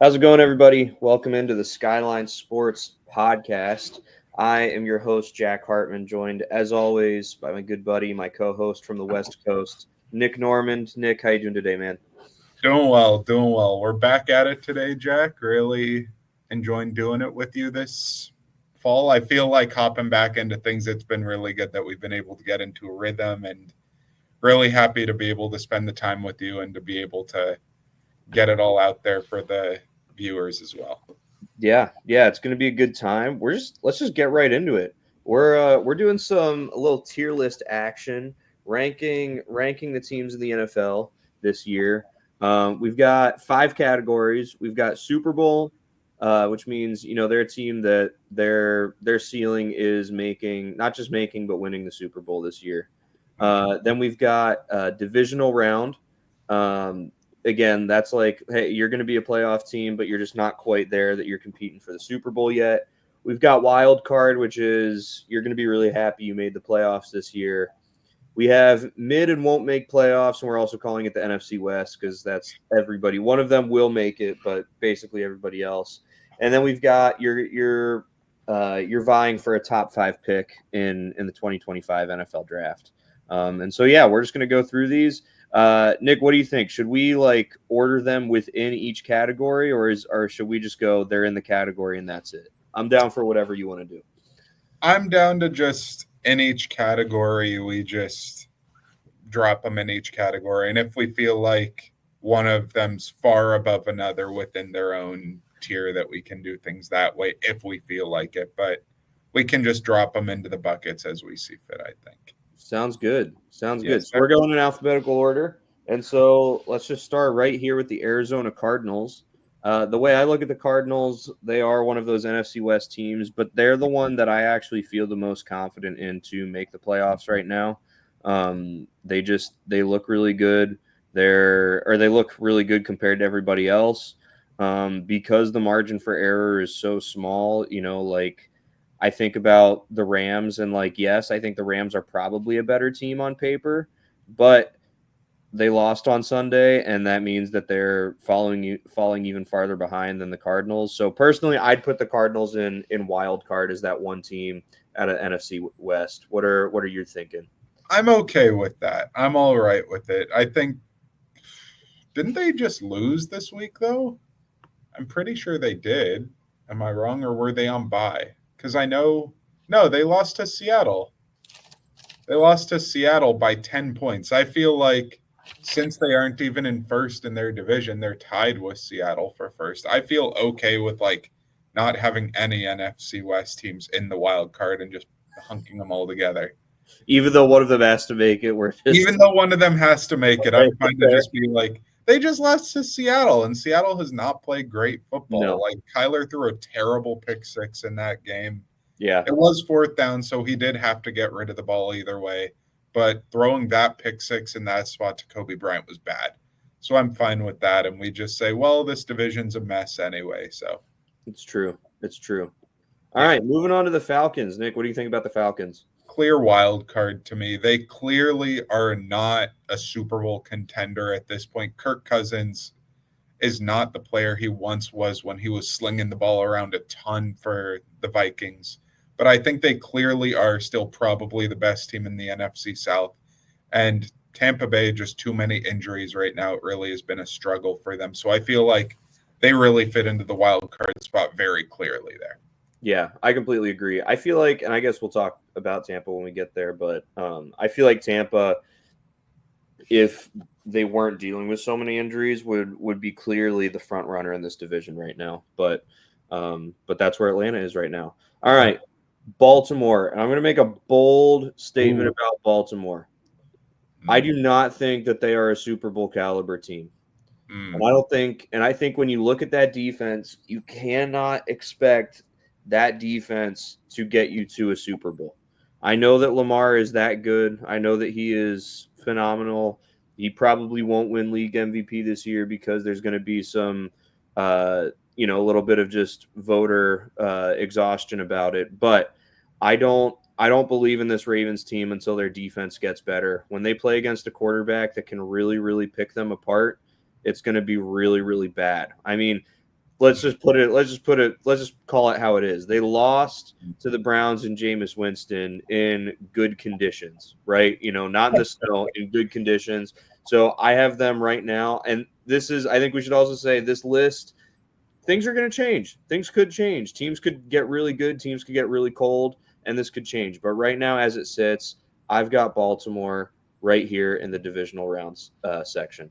How's it going, everybody? Welcome into the Skyline Sports Podcast. I am your host, Jack Hartman, joined as always by my good buddy, my co-host from the West Coast, Nick Normand. Nick, how you doing today, man? Doing well, doing well. We're back at it today, Jack. Really enjoying doing it with you this fall. I feel like hopping back into things. It's been really good that we've been able to get into a rhythm and really happy to be able to spend the time with you and to be able to get it all out there for the viewers as well. Yeah, it's going to be a good time. Let's just get right into it. We're doing a little tier list action, ranking the teams in the NFL this year. We've got 5 categories. We've got Super Bowl, which means they're a team that their ceiling is not just making but winning the Super Bowl this year. Then we've got a divisional round. Again, that's like, hey, you're going to be a playoff team, but you're just not quite there that you're competing for the Super Bowl yet. We've got wild card, which is you're going to be really happy you made the playoffs this year. We have mid and won't make playoffs, and we're also calling it the NFC West because that's everybody. One of them will make it, but basically everybody else. And then we've got you're vying for a top 5 pick in the 2025 NFL draft. And so we're just going to go through these. Nick, what do you think? Should we order them within each category, or should we just go they're in the category and that's it? I'm down for whatever you want to do. I'm down to just in each category, we just drop them in each category. And if we feel like one of them's far above another within their own tier, that we can do things that way if we feel like it. But we can just drop them into the buckets as we see fit, I think. Sounds good. Sounds good. Yes, So we're going in alphabetical order. And so let's just start right here with the Arizona Cardinals. The way I look at the Cardinals, they are one of those NFC West teams, but they're the one that I actually feel the most confident in to make the playoffs right now. They look really good. They look really good compared to everybody else. Because the margin for error is so small, I think about the Rams and yes, I think the Rams are probably a better team on paper, but they lost on Sunday, and that means that they're falling even farther behind than the Cardinals. So personally, I'd put the Cardinals in wild card as that one team out of NFC West. What are you thinking? I'm okay with that. I'm all right with it. I think, didn't they just lose this week though? I'm pretty sure they did. Am I wrong, or were they on bye? Because I know, no, they lost to Seattle. They lost to Seattle by 10 points. I feel like since they aren't even in first in their division, they're tied with Seattle for first. I feel okay with not having any NFC West teams in the wild card and just hunking them all together. Even though one of them has to make it, even though one of them has to make it, I'm fine to just be like, they just lost to Seattle, and Seattle has not played great football. No. Kyler threw a terrible pick 6 in that game. Yeah. It was 4th down, so he did have to get rid of the ball either way. But throwing that pick 6 in that spot to Kobe Bryant was bad. So I'm fine with that. And we just say, well, this division's a mess anyway. So it's true. All right, moving on to the Falcons. Nick, what do you think about the Falcons? Clear wild card to me. They clearly are not a Super Bowl contender at this point. Kirk Cousins is not the player he once was when he was slinging the ball around a ton for the Vikings. But I think they clearly are still probably the best team in the NFC South. And Tampa Bay, just too many injuries right now. It really has been a struggle for them. So I feel like they really fit into the wild card spot very clearly there. Yeah, I completely agree. I feel like, and I guess we'll talk about Tampa when we get there, but I feel like Tampa, if they weren't dealing with so many injuries, would be clearly the front runner in this division right now. But that's where Atlanta is right now. All right, Baltimore, and I'm going to make a bold statement about Baltimore. I do not think that they are a Super Bowl caliber team. And I think when you look at that defense, you cannot expect that defense to get you to a Super Bowl. I know that Lamar is that good. I know that he is phenomenal. He probably won't win league MVP this year because there's going to be some, a little bit of just voter exhaustion about it. But I don't believe in this Ravens team until their defense gets better. When they play against a quarterback that can really, really pick them apart, it's going to be really, really bad. I mean, Let's just call it how it is. They lost to the Browns and Jameis Winston in good conditions, right? Not in the snow, in good conditions. So I have them right now. And I think we should also say this list, things are going to change. Things could change. Teams could get really good. Teams could get really cold, and this could change. But right now, as it sits, I've got Baltimore right here in the divisional rounds section.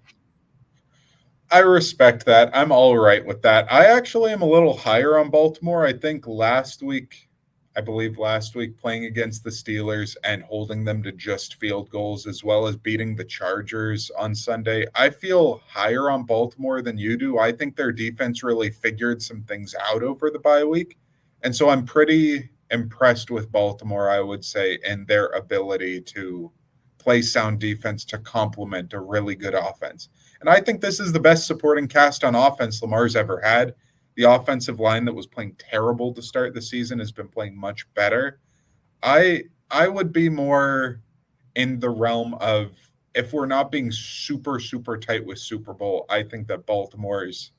I respect that. I'm all right with that. I actually am a little higher on Baltimore. I think I believe last week, playing against the Steelers and holding them to just field goals, as well as beating the Chargers on Sunday, I feel higher on Baltimore than you do. I think their defense really figured some things out over the bye week. And so I'm pretty impressed with Baltimore, I would say, in their ability to play sound defense to complement a really good offense. And I think this is the best supporting cast on offense Lamar's ever had. The offensive line that was playing terrible to start the season has been playing much better. I would be more in the realm of, if we're not being super, super tight with Super Bowl, I think that Baltimore is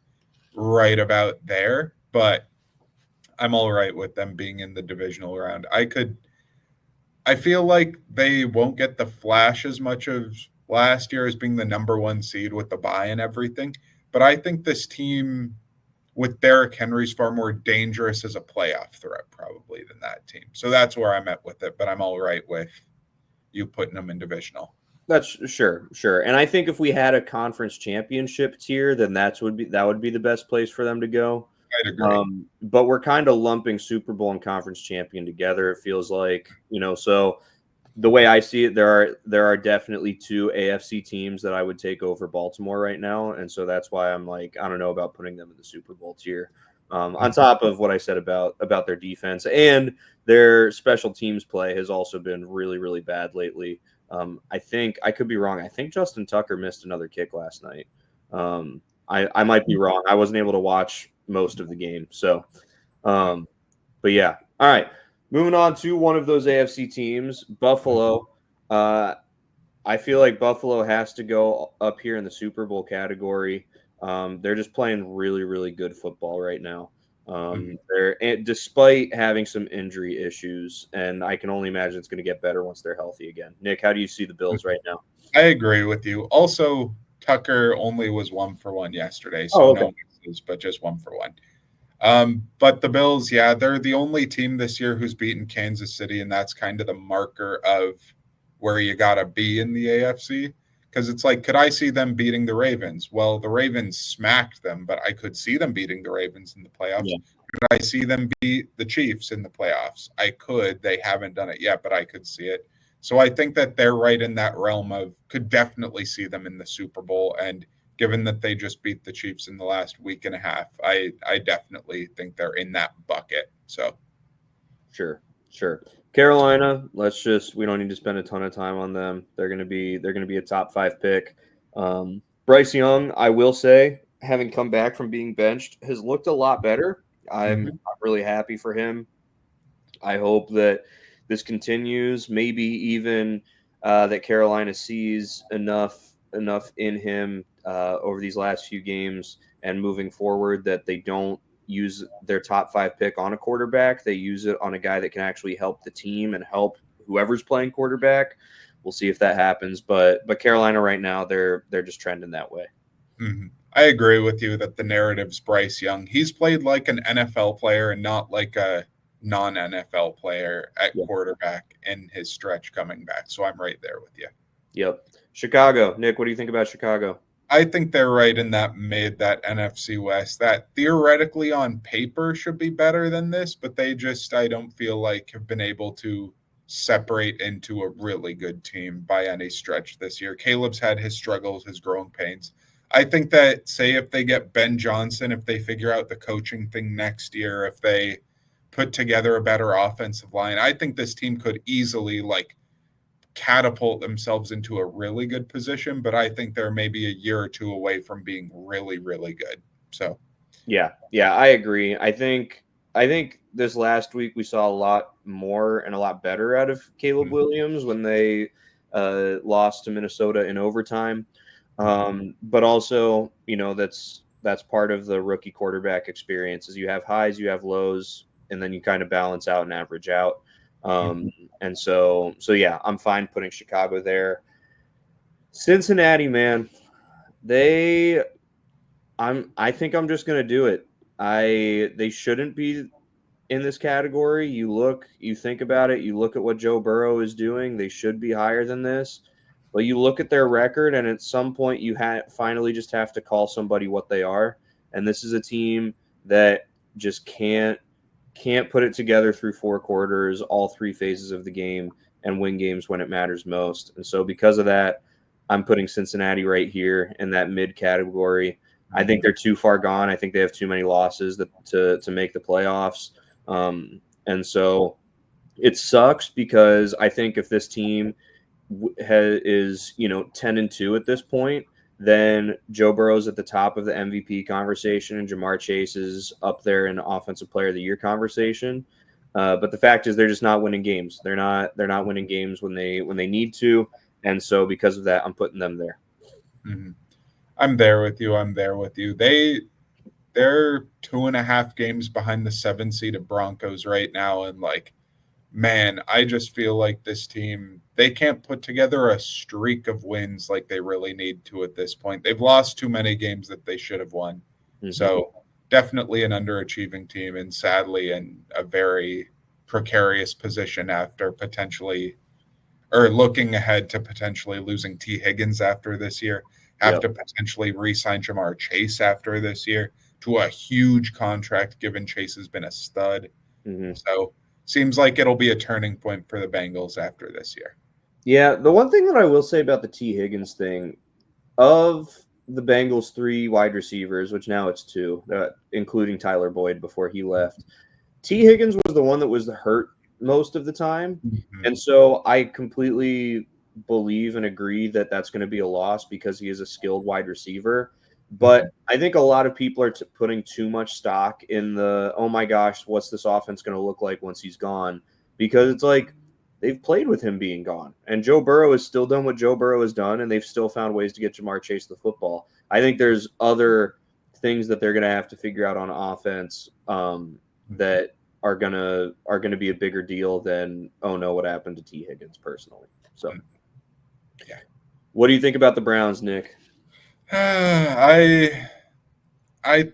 right about there. But I'm all right with them being in the divisional round. I feel like they won't get the flash as much as last year as being the number one seed with the bye and everything. But I think this team with Derrick Henry's far more dangerous as a playoff threat probably than that team. So that's where I'm at with it. But I'm all right with you putting them in divisional. That's sure. And I think if we had a conference championship tier, then that would be the best place for them to go. I'd agree. But we're kind of lumping Super Bowl and conference champion together. It feels like, so the way I see it, there are definitely two AFC teams that I would take over Baltimore right now, and so that's why I'm like, I don't know about putting them in the Super Bowl tier. On top of what I said about their defense, and their special teams play has also been really, really bad lately. I think I could be wrong. I think Justin Tucker missed another kick last night. I might be wrong. I wasn't able to watch most of the game. So, but yeah. All right. Moving on to one of those AFC teams, Buffalo. I feel like Buffalo has to go up here in the Super Bowl category. They're just playing really, really good football right now. Despite having some injury issues, and I can only imagine it's going to get better once they're healthy again. Nick, how do you see the Bills right now? I agree with you. Also, Tucker only was 1-for-1 yesterday, so okay. no misses, but just 1-for-1. But the Bills, yeah, they're the only team this year who's beaten Kansas City, and that's kind of the marker of where you got to be in the AFC. Because it's like, could I see them beating the Ravens? Well, the Ravens smacked them, but I could see them beating the Ravens in the playoffs. Yeah. Could I see them beat the Chiefs in the playoffs? I could. They haven't done it yet, but I could see it. So I think that they're right in that realm of, could definitely see them in the Super Bowl. And given that they just beat the Chiefs in the last week and a half, I definitely think they're in that bucket. So sure. Carolina, we don't need to spend a ton of time on them. They're gonna be a top 5 pick. Bryce Young, I will say, having come back from being benched, has looked a lot better. I'm really happy for him. I hope that this continues. Maybe even that Carolina sees enough in him over these last few games and moving forward that they don't use their top 5 pick on a quarterback. They use it on a guy that can actually help the team and help whoever's playing quarterback. We'll see if that happens. But Carolina right now, they're just trending that way. I agree with you that the narrative's Bryce Young. He's played like an NFL player and not like a non-NFL player at quarterback in his stretch coming back. So I'm right there with you. Yep. Chicago. Nick, what do you think about Chicago? I think they're right in that NFC West. That theoretically on paper should be better than this, but they just, I don't feel like, have been able to separate into a really good team by any stretch this year. Caleb's had his struggles, his growing pains. I think that, say, if they get Ben Johnson, if they figure out the coaching thing next year, if they put together a better offensive line, I think this team could easily catapult themselves into a really good position, but I think they're maybe a year or two away from being really, really good. So, yeah, I agree. I think this last week we saw a lot more and a lot better out of Caleb Williams when they lost to Minnesota in overtime. But also, that's part of the rookie quarterback experience. Is you have highs, you have lows, and then you kind of balance out and average out. And so yeah, I'm fine putting Chicago there. Cincinnati, man, they I think I'm just gonna do it. They shouldn't be in this category. You think about it, you look at what Joe Burrow is doing, they should be higher than this. But you look at their record, and at some point you finally just have to call somebody what they are. And this is a team that just can't put it together through four quarters, all three phases of the game, and win games when it matters most. And so because of that, I'm putting Cincinnati right here in that mid category. I think they're too far gone. I think they have too many losses to make the playoffs. And so it sucks because I think if this team is 10-2 at this point, then Joe Burrow's at the top of the MVP conversation and Jamar Chase is up there in Offensive Player of the Year conversation. But the fact is, they're just not winning games. They're not winning games when they need to, and so because of that, I'm putting them there. Mm-hmm. I'm there with you. They're 2.5 games behind the 7-seeded Broncos right now, and man, I just feel like this team, they can't put together a streak of wins like they really need to at this point. They've lost too many games that they should have won. Mm-hmm. So definitely an underachieving team, and sadly in a very precarious position after looking ahead to potentially losing T. Higgins after this year, have to potentially re-sign Jamar Chase after this year to a huge contract, given Chase has been a stud. Mm-hmm. So seems like it'll be a turning point for the Bengals after this year. Yeah, the one thing that I will say about the T. Higgins thing, of the Bengals' 3 wide receivers, which now it's 2, including Tyler Boyd before he left, T. Higgins was the one that was hurt most of the time. Mm-hmm. And so I completely believe and agree that that's going to be a loss because he is a skilled wide receiver. But I think a lot of people are putting too much stock in the, oh my gosh, what's this offense going to look like once he's gone? Because it's like they've played with him being gone. And Joe Burrow has still done what Joe Burrow has done, and they've still found ways to get Jamar Chase the football. I think there's other things that they're going to have to figure out on offense that are gonna be a bigger deal than, oh no, what happened to T. Higgins personally. So, yeah. What do you think about the Browns, Nick? I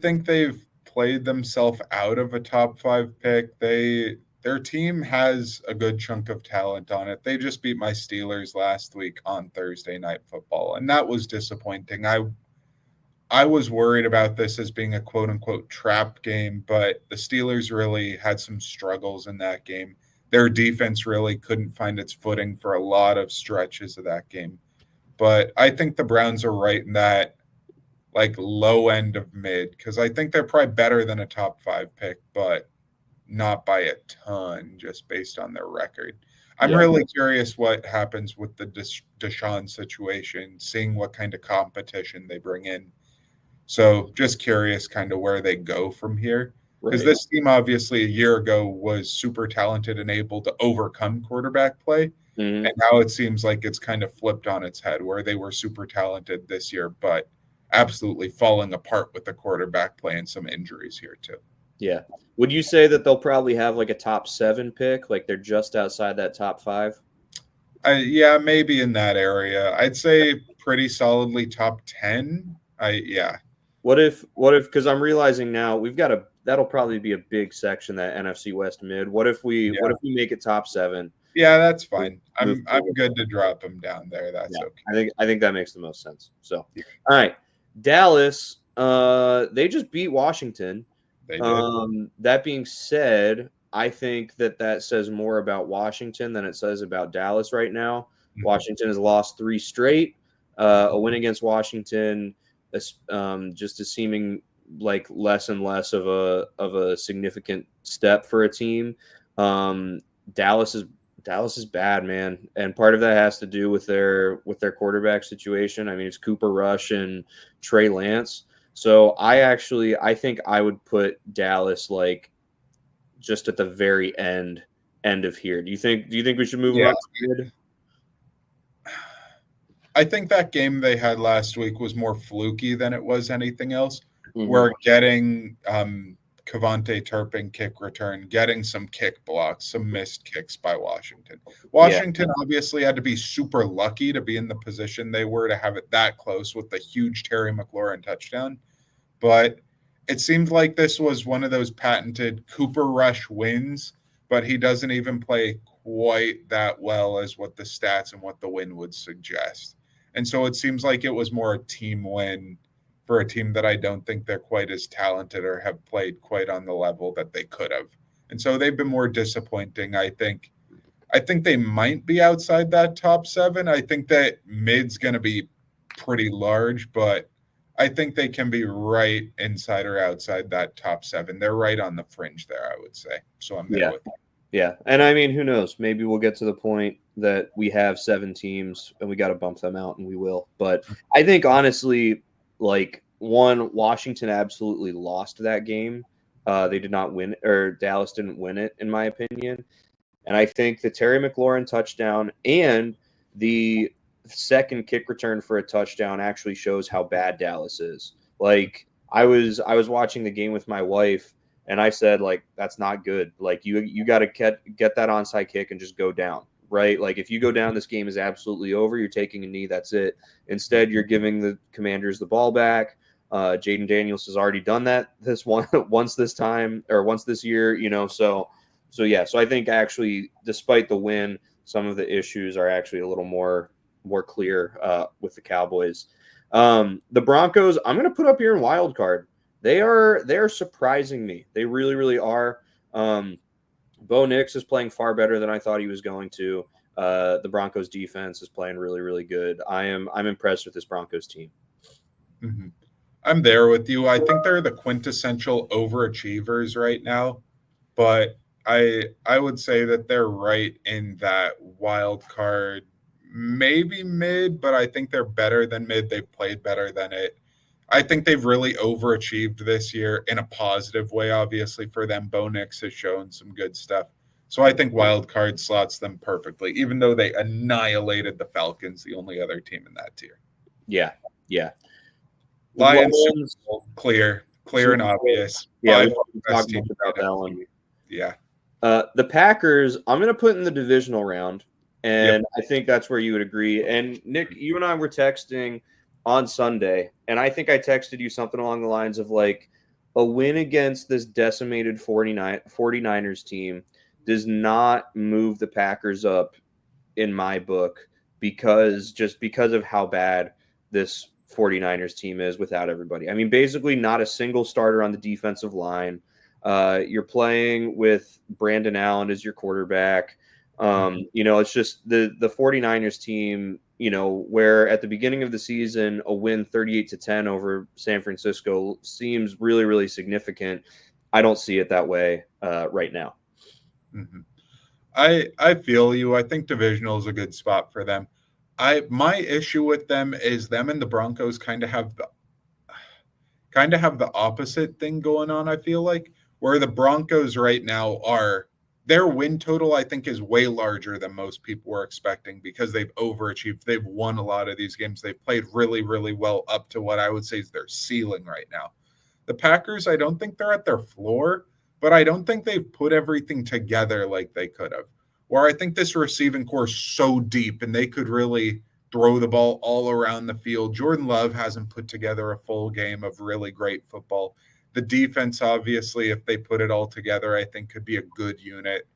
think they've played themselves out of a top 5 pick. Their team has a good chunk of talent on it. They just beat my Steelers last week on Thursday Night Football, and that was disappointing. I was worried about this as being a quote-unquote trap game, but the Steelers really had some struggles in that game. Their defense really couldn't find its footing for a lot of stretches of that game. But I think the Browns are right in that low end of mid, because I think they're probably better than a top 5 pick, but not by a ton just based on their record. I'm really curious what happens with the Deshaun situation, seeing what kind of competition they bring in. So just curious kind of where they go from here. Because this team obviously a year ago was super talented and able to overcome quarterback play. Mm-hmm. And now it seems like it's kind of flipped on its head, where they were super talented this year, but absolutely falling apart with the quarterback play and some injuries here too. Yeah. Would you say that they'll probably have a top 7 pick? Like they're just outside that top 5? Yeah, maybe in that area. I'd say pretty solidly top 10. What if, because I'm realizing now that'll probably be a big section, that NFC West mid. What if we make it top 7? Yeah, that's fine. I'm good to drop them down there. That's okay. I think that makes the most sense. So, all right. Dallas, they just beat Washington. They did. That being said, I think that says more about Washington than it says about Dallas right now. Mm-hmm. Washington has lost 3 straight. A win against Washington just is seeming like less and less of a significant step for a team. Dallas is bad, man, and part of that has to do with their quarterback situation. I mean, it's Cooper Rush and Trey Lance. So I think I would put Dallas just at the very end of here. Do you think we should move them up to mid? I think that game they had last week was more fluky than it was anything else. We're getting Cavante Turpin kick return, getting some kick blocks, some missed kicks by Washington. Washington obviously had to be super lucky to be in the position they were to have it that close with the huge Terry McLaurin touchdown. But it seemed like this was one of those patented Cooper Rush wins, but he doesn't even play quite that well as what the stats and what the win would suggest. And so it seems like it was more a team win for a team that I don't think they're quite as talented or have played quite on the level that they could have. And so they've been more disappointing, I think. I think they might be outside that top 7. I think that mid's going to be pretty large, but I think they can be right inside or outside that top 7. They're right on the fringe there, I would say. So I'm there with them. Yeah. And I mean, who knows? Maybe we'll get to the point that we have 7 teams and we got to bump them out, and we will. But I think honestly, like, Washington absolutely lost that game. They did not win, or Dallas didn't win it, in my opinion. And I think the Terry McLaurin touchdown and the second kick return for a touchdown actually shows how bad Dallas is. Like, I was watching the game with my wife, and I said, like, that's not good. Like, you got to get that onside kick and just go down. Right? Like, if you go down, this game is absolutely over. You're taking a knee. That's it. Instead, you're giving the Commanders the ball back. Jaden Daniels has already done that once this year, So yeah. So I think actually, despite the win, some of the issues are actually a little more clear with the Cowboys. The Broncos, I'm going to put up here in wild card. They are surprising me. They really, really are. Bo Nix is playing far better than I thought he was going to. The Broncos defense is playing really, really good. I'm impressed with this Broncos team. Mm-hmm. I'm there with you. I think they're the quintessential overachievers right now, but I would say that they're right in that wild card, maybe mid, but I think they're better than mid. They've played better than it. I think they've really overachieved this year in a positive way. Obviously, for them, Bo Nix has shown some good stuff. So I think wild card slots them perfectly, even though they annihilated the Falcons, the only other team in that tier. Yeah. Lions, clear and obvious. Yeah, we talked about that one. Yeah. The Packers, I'm going to put in the divisional round, and I think that's where you would agree. And Nick, you and I were texting on Sunday, and I think I texted you something along the lines of, like, a win against this decimated 49ers team does not move the Packers up in my book because of how bad this 49ers team is without everybody. I mean, basically not a single starter on the defensive line. You're playing with Brandon Allen as your quarterback. It's just the 49ers team, where at the beginning of the season, a win 38-10 over San Francisco seems really, really significant. I don't see it that way right now. Mm-hmm. I feel you. I think divisional is a good spot for them. My issue with them is them and the Broncos kind of have the opposite thing going on. I feel like where the Broncos right now are, their win total I think is way larger than most people were expecting because they've overachieved. They've won a lot of these games. They've played really, really well up to what I would say is their ceiling right now. The Packers, I don't think they're at their floor, but I don't think they've put everything together like they could have. Where I think this receiving core is so deep and they could really throw the ball all around the field. Jordan Love hasn't put together a full game of really great football. The defense, obviously, if they put it all together, I think could be a good unit.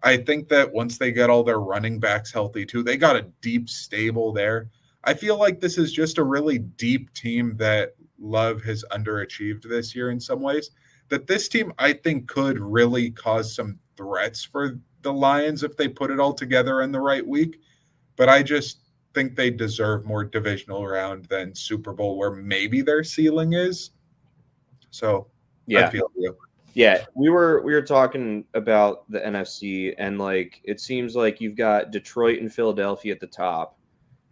I think that once they get all their running backs healthy too, they got a deep stable there. I feel like this is just a really deep team that Love has underachieved this year in some ways. That this team, I think, could really cause some threats for the Lions if they put it all together in the right week. But I just think they deserve more divisional round than Super Bowl, where maybe their ceiling is. So yeah, I feel you. Yeah, we were talking about the NFC, and like it seems like you've got Detroit and Philadelphia at the top,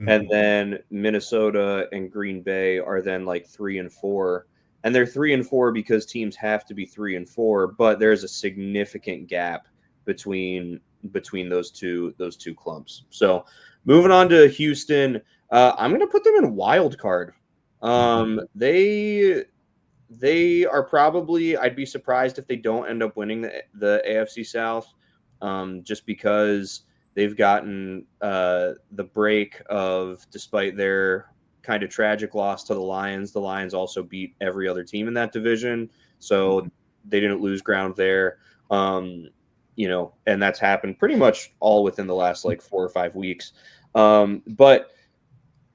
and then Minnesota and Green Bay are then like 3 and 4. And they're 3 and 4 because teams have to be 3 and 4, but there's a significant gap between those two clumps. So moving on to Houston, I'm going to put them in wild card. they are probably. I'd be surprised if they don't end up winning the AFC South, just because they've gotten the break of, despite their kind of tragic loss to the Lions. The Lions also beat every other team in that division, so they didn't lose ground there. And that's happened pretty much all within the last like 4 or 5 weeks. But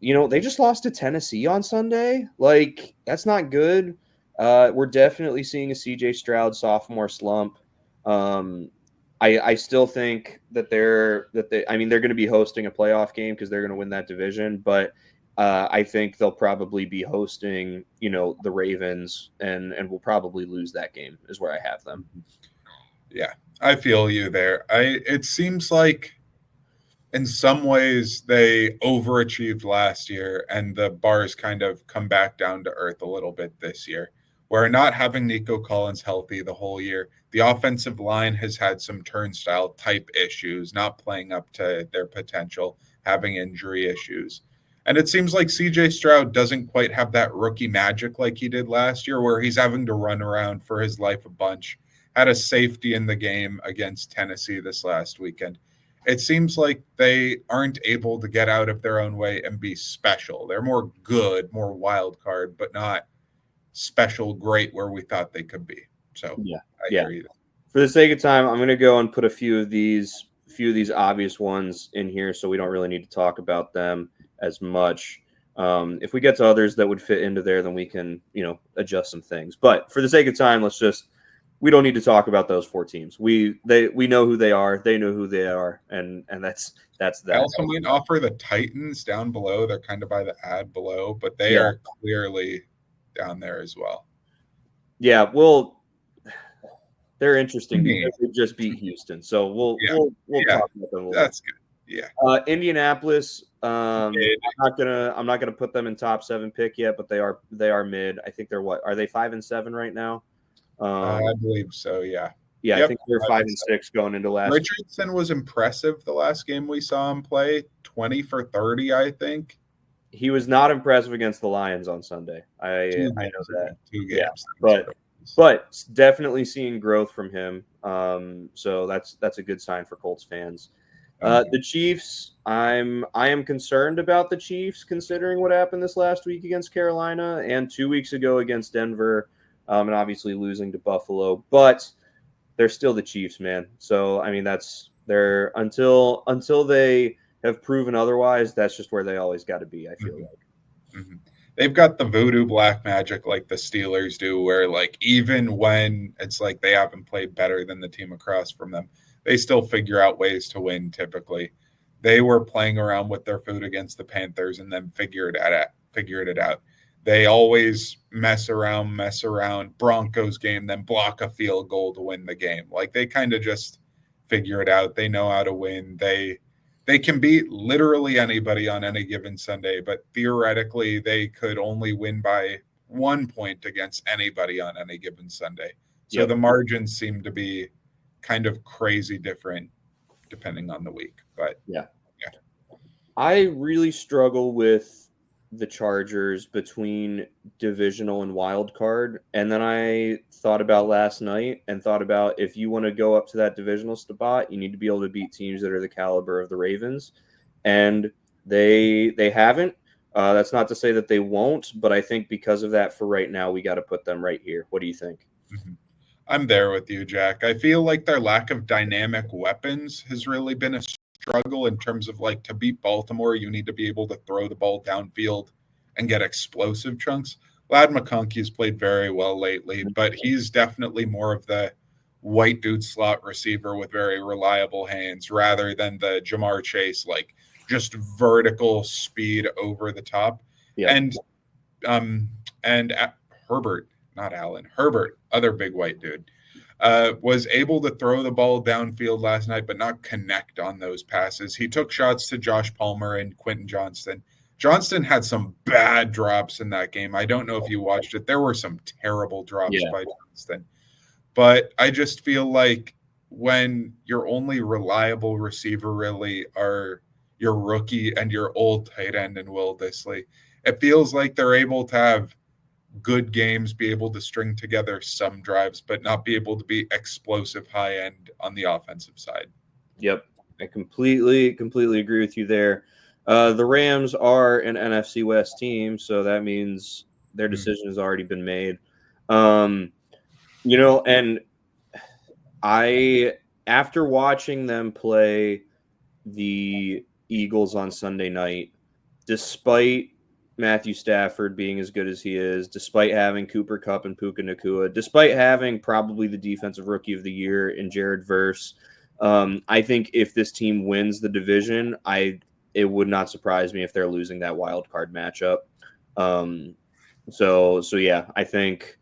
they just lost to Tennessee on Sunday. Like, that's not good. We're definitely seeing a CJ Stroud sophomore slump. I still think that they're going to be hosting a playoff game because they're going to win that division, but I think they'll probably be hosting, the Ravens, and will probably lose that game, is where I have them. Yeah, I feel you there. It seems like in some ways they overachieved last year and the bars kind of come back down to earth a little bit this year. Where not having Nico Collins healthy the whole year, the offensive line has had some turnstile type issues, not playing up to their potential, having injury issues. And it seems like CJ Stroud doesn't quite have that rookie magic like he did last year, where he's having to run around for his life a bunch. Had a safety in the game against Tennessee this last weekend. It seems like they aren't able to get out of their own way and be special. They're more good, more wild card, but not special great where we thought they could be. So yeah, I hear you. For the sake of time, I'm going to go and put a few of these obvious ones in here, so we don't really need to talk about them as much. If we get to others that would fit into there, then we can, adjust some things. But for the sake of time, we don't need to talk about those 4 teams. We know who they are. They know who they are, and that's that. I also might offer the Titans down below. They're kind of by the ad below, but they are clearly down there as well. Yeah, well, they're interesting because they just beat Houston, so we'll talk about them a little. That's good. Yeah. Indianapolis. I'm not gonna put them in top 7 pick yet, but they are mid. I think they're Are they 5-7 right now? I believe so. Yeah. Yeah, I think they're 5-6 going into last. Richardson was impressive the last game we saw him play, 20 for 30, I think. He was not impressive against the Lions on Sunday. I know that. 2 games. Yeah, but definitely seeing growth from him. So that's a good sign for Colts fans. The Chiefs, I am concerned about the Chiefs considering what happened this last week against Carolina and 2 weeks ago against Denver, and obviously losing to Buffalo. But they're still the Chiefs, man. So I mean, they're until they have proven otherwise, that's just where they always got to be, I feel like. Mm-hmm. They've got the voodoo black magic like the Steelers do, where like even when it's like they haven't played better than the team across from them, they still figure out ways to win typically. They were playing around with their food against the Panthers and then figured it out. They always mess around, Broncos game, then block a field goal to win the game. Like they kind of just figure it out. They know how to win. They can beat literally anybody on any given Sunday, but theoretically they could only win by 1 point against anybody on any given Sunday. So the margins seem to be kind of crazy different depending on the week. But yeah. I really struggle with the Chargers between divisional and wild card. And then I thought about last night and thought about, if you want to go up to that divisional spot, you need to be able to beat teams that are the caliber of the Ravens. And they haven't. That's not to say that they won't, but I think because of that, for right now, we got to put them right here. What do you think? Mm-hmm. I'm there with you, Jack. I feel like their lack of dynamic weapons has really been a struggle in terms of like, to beat Baltimore, you need to be able to throw the ball downfield and get explosive chunks. Lad McConkey's played very well lately, but he's definitely more of the white dude slot receiver with very reliable hands rather than the Jamar Chase, like just vertical speed over the top. Yep. And Herbert, not Allen, Herbert, other big white dude, was able to throw the ball downfield last night, but not connect on those passes. He took shots to Josh Palmer and Quentin Johnston. Johnston had some bad drops in that game. I don't know if you watched it. There were some terrible drops by Johnston. But I just feel like when your only reliable receiver really are your rookie and your old tight end in Will Dissly, it feels like they're able to have good games, be able to string together some drives, but not be able to be explosive high end on the offensive side. Yep, I completely agree with you there. The Rams are an NFC West team, so that means their decision has already been made. Um, and I, after watching them play the Eagles on Sunday night, despite Matthew Stafford being as good as he is, despite having Cooper Kupp and Puka Nacua, despite having probably the defensive rookie of the year in Jared Verse, I think if this team wins the division, it would not surprise me if they're losing that wild card matchup. So yeah, I think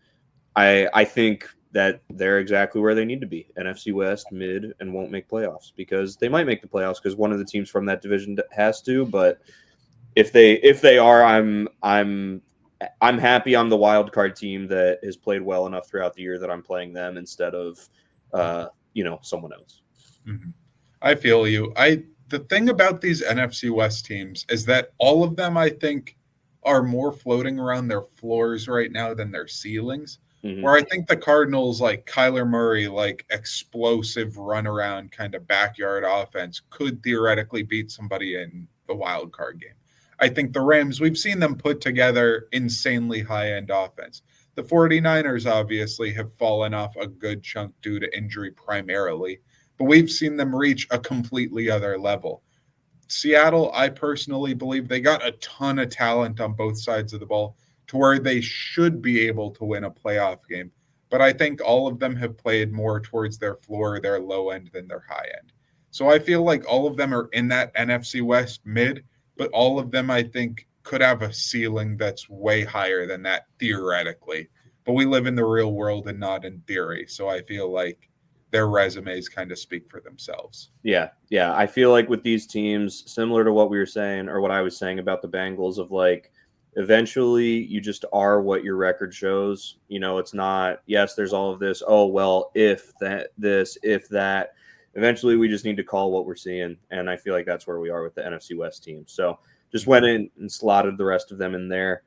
that they're exactly where they need to be. NFC West mid and won't make playoffs because they might make the playoffs because one of the teams from that division has to. But if they are, I'm happy I'm the wild card team that has played well enough throughout the year that I'm playing them instead of someone else. Mm-hmm. I feel you. The thing about these NFC West teams is that all of them, I think, are more floating around their floors right now than their ceilings. Mm-hmm. Where I think the Cardinals, like Kyler Murray, like explosive runaround kind of backyard offense, could theoretically beat somebody in the wild card game. I think the Rams, we've seen them put together insanely high end offense. The 49ers obviously have fallen off a good chunk due to injury primarily, but we've seen them reach a completely other level. Seattle, I personally believe they got a ton of talent on both sides of the ball to where they should be able to win a playoff game. But I think all of them have played more towards their floor, their low end than their high end. So I feel like all of them are in that NFC West mid, but all of them I think could have a ceiling that's way higher than that theoretically. But we live in the real world and not in theory. So I feel like their resumes kind of speak for themselves. Yeah. I feel like with these teams, similar to what we were saying or what I was saying about the Bengals, of like, eventually you just are what your record shows. It's not, yes, there's all of this. Oh, well, if that. Eventually we just need to call what we're seeing. And I feel like that's where we are with the NFC West team. So just went in and slotted the rest of them in there.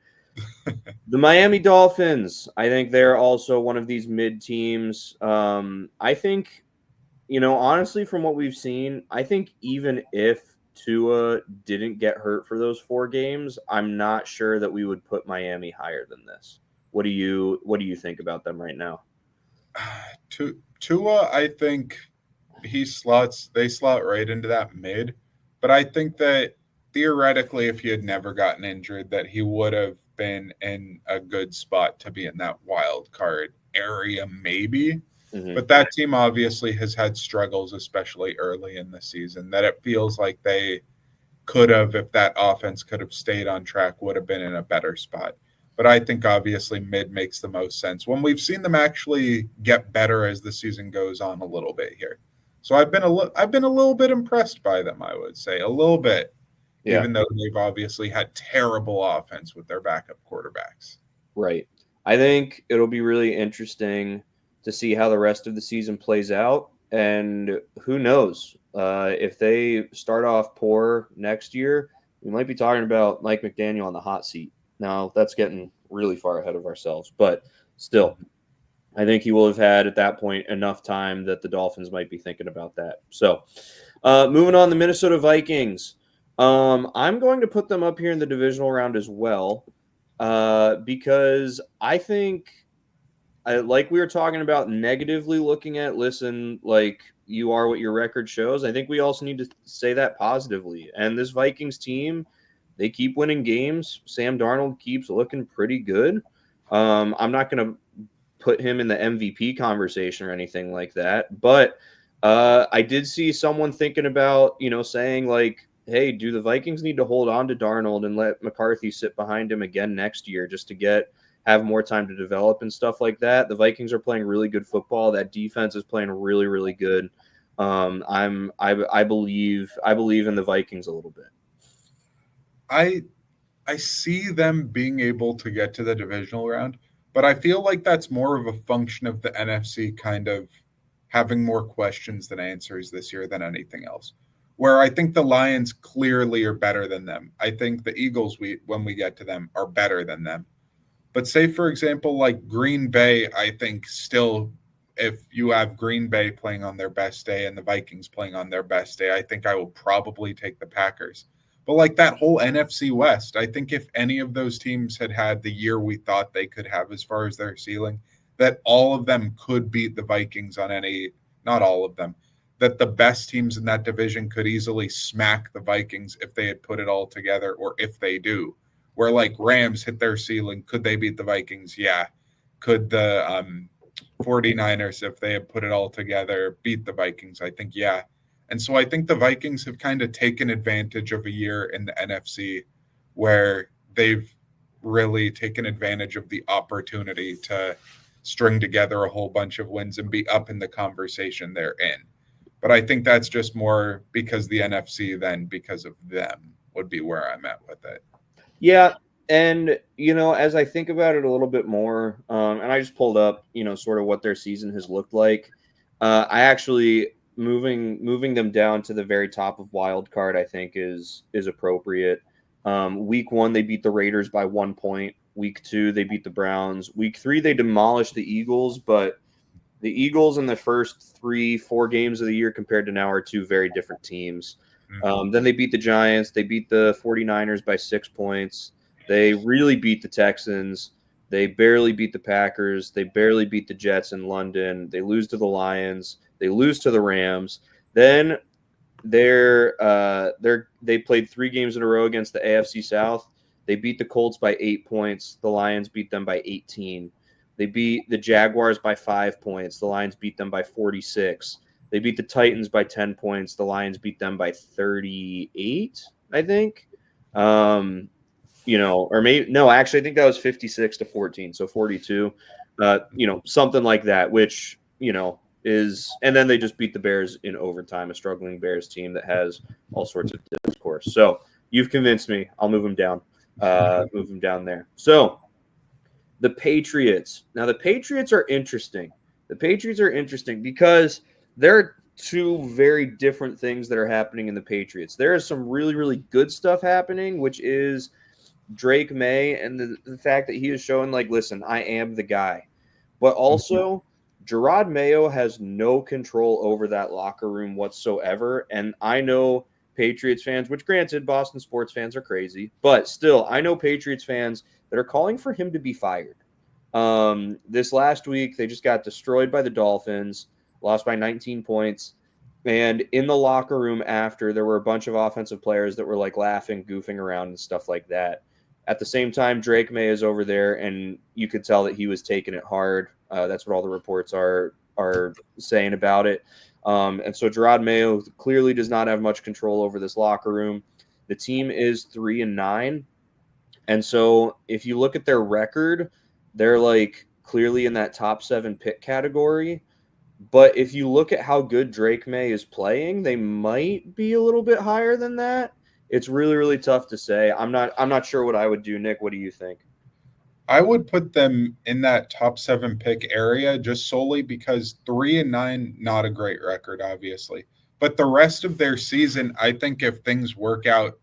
The Miami Dolphins, I think they're also one of these mid teams. I think, honestly, from what we've seen, I think even if Tua didn't get hurt for those 4 games, I'm not sure that we would put Miami higher than this. What do you think about them right now? Tua, I think they slot right into that mid, but I think that theoretically, if he had never gotten injured, that he would have been in a good spot to be in that wild card area, maybe. Mm-hmm. But that team obviously has had struggles, especially early in the season, that it feels like they could have, if that offense could have stayed on track, would have been in a better spot. But I think obviously mid makes the most sense when we've seen them actually get better as the season goes on a little bit here. So I've been a little bit impressed by them, I would say, a little bit, even though they've obviously had terrible offense with their backup quarterbacks. Right. I think it'll be really interesting to see how the rest of the season plays out. And who knows, if they start off poor next year, we might be talking about Mike McDaniel on the hot seat. Now, that's getting really far ahead of ourselves, but still, I think he will have had at that point enough time that the Dolphins might be thinking about that. So, moving on, the Minnesota Vikings. I'm going to put them up here in the divisional round as well, because I think, like we were talking about, negatively looking at, listen, like, you are what your record shows. I think we also need to say that positively. And this Vikings team, they keep winning games. Sam Darnold keeps looking pretty good. I'm not going to put him in the MVP conversation or anything like that, but I did see someone thinking about, saying like, hey, do the Vikings need to hold on to Darnold and let McCarthy sit behind him again next year just to have more time to develop and stuff like that? The Vikings are playing really good football. That defense is playing really, really good. I believe in the Vikings a little bit. I see them being able to get to the divisional round, but I feel like that's more of a function of the NFC kind of having more questions than answers this year than anything else. Where I think the Lions clearly are better than them. I think the Eagles, when we get to them, are better than them. But say, for example, like Green Bay, I think still, if you have Green Bay playing on their best day and the Vikings playing on their best day, I think I will probably take the Packers. But like that whole NFC West, I think if any of those teams had had the year we thought they could have as far as their ceiling, that all of them could beat the Vikings on any, not all of them, that the best teams in that division could easily smack the Vikings if they had put it all together, or if they do. Where like Rams hit their ceiling, could they beat the Vikings? Yeah. Could the 49ers, if they had put it all together, beat the Vikings? I think, yeah. And so I think the Vikings have kind of taken advantage of a year in the NFC where they've really taken advantage of the opportunity to string together a whole bunch of wins and be up in the conversation they're in. But I think that's just more because the NFC than because of them would be where I'm at with it. Yeah, and as I think about it a little bit more, and I just pulled up, sort of what their season has looked like. I actually moving them down to the very top of wild card, I think is appropriate. Week 1 they beat the Raiders by 1 point. Week 2 they beat the Browns. Week 3 they demolished the Eagles, but the Eagles in the first 3-4 games of the year compared to now are two very different teams. Then they beat the Giants. They beat the 49ers by 6 points. They really beat the Texans. They barely beat the Packers. They barely beat the Jets in London. They lose to the Lions. They lose to the Rams. Then they played 3 games in a row against the AFC South. They beat the Colts by 8 points. The Lions beat them by 18. They beat the Jaguars by 5 points. The Lions beat them by 46. They beat the Titans by 10 points. The Lions beat them by 38, I think. Or maybe no, actually I think that was 56-14, so 42. Something like that, which, is, and then they just beat the Bears in overtime, a struggling Bears team that has all sorts of discourse. So you've convinced me. I'll move them down. Move them down there. So the Patriots. Now the Patriots are interesting. The Patriots are interesting because there are two very different things that are happening in the Patriots. There is some really, really good stuff happening, which is Drake May and the fact that he is showing, like, listen, I am the guy. But also, Gerard Mayo has no control over that locker room whatsoever. And I know Patriots fans, which granted, Boston sports fans are crazy, but still, I know Patriots fans that are calling for him to be fired. This last week, they just got destroyed by the Dolphins, lost by 19 points. And in the locker room after, there were a bunch of offensive players that were like laughing, goofing around and stuff like that. At the same time, Drake May is over there, and you could tell that he was taking it hard. That's what all the reports are saying about it. And so Gerard Mayo clearly does not have much control over this locker room. The team is 3-9. And so if you look at their record, they're like clearly in that top 7 pick category. But if you look at how good Drake May is playing, they might be a little bit higher than that. It's really, really tough to say. I'm not sure what I would do. Nick, what do you think? I would put them in that top 7 pick area just solely because 3-9, not a great record, obviously. But the rest of their season, I think if things work out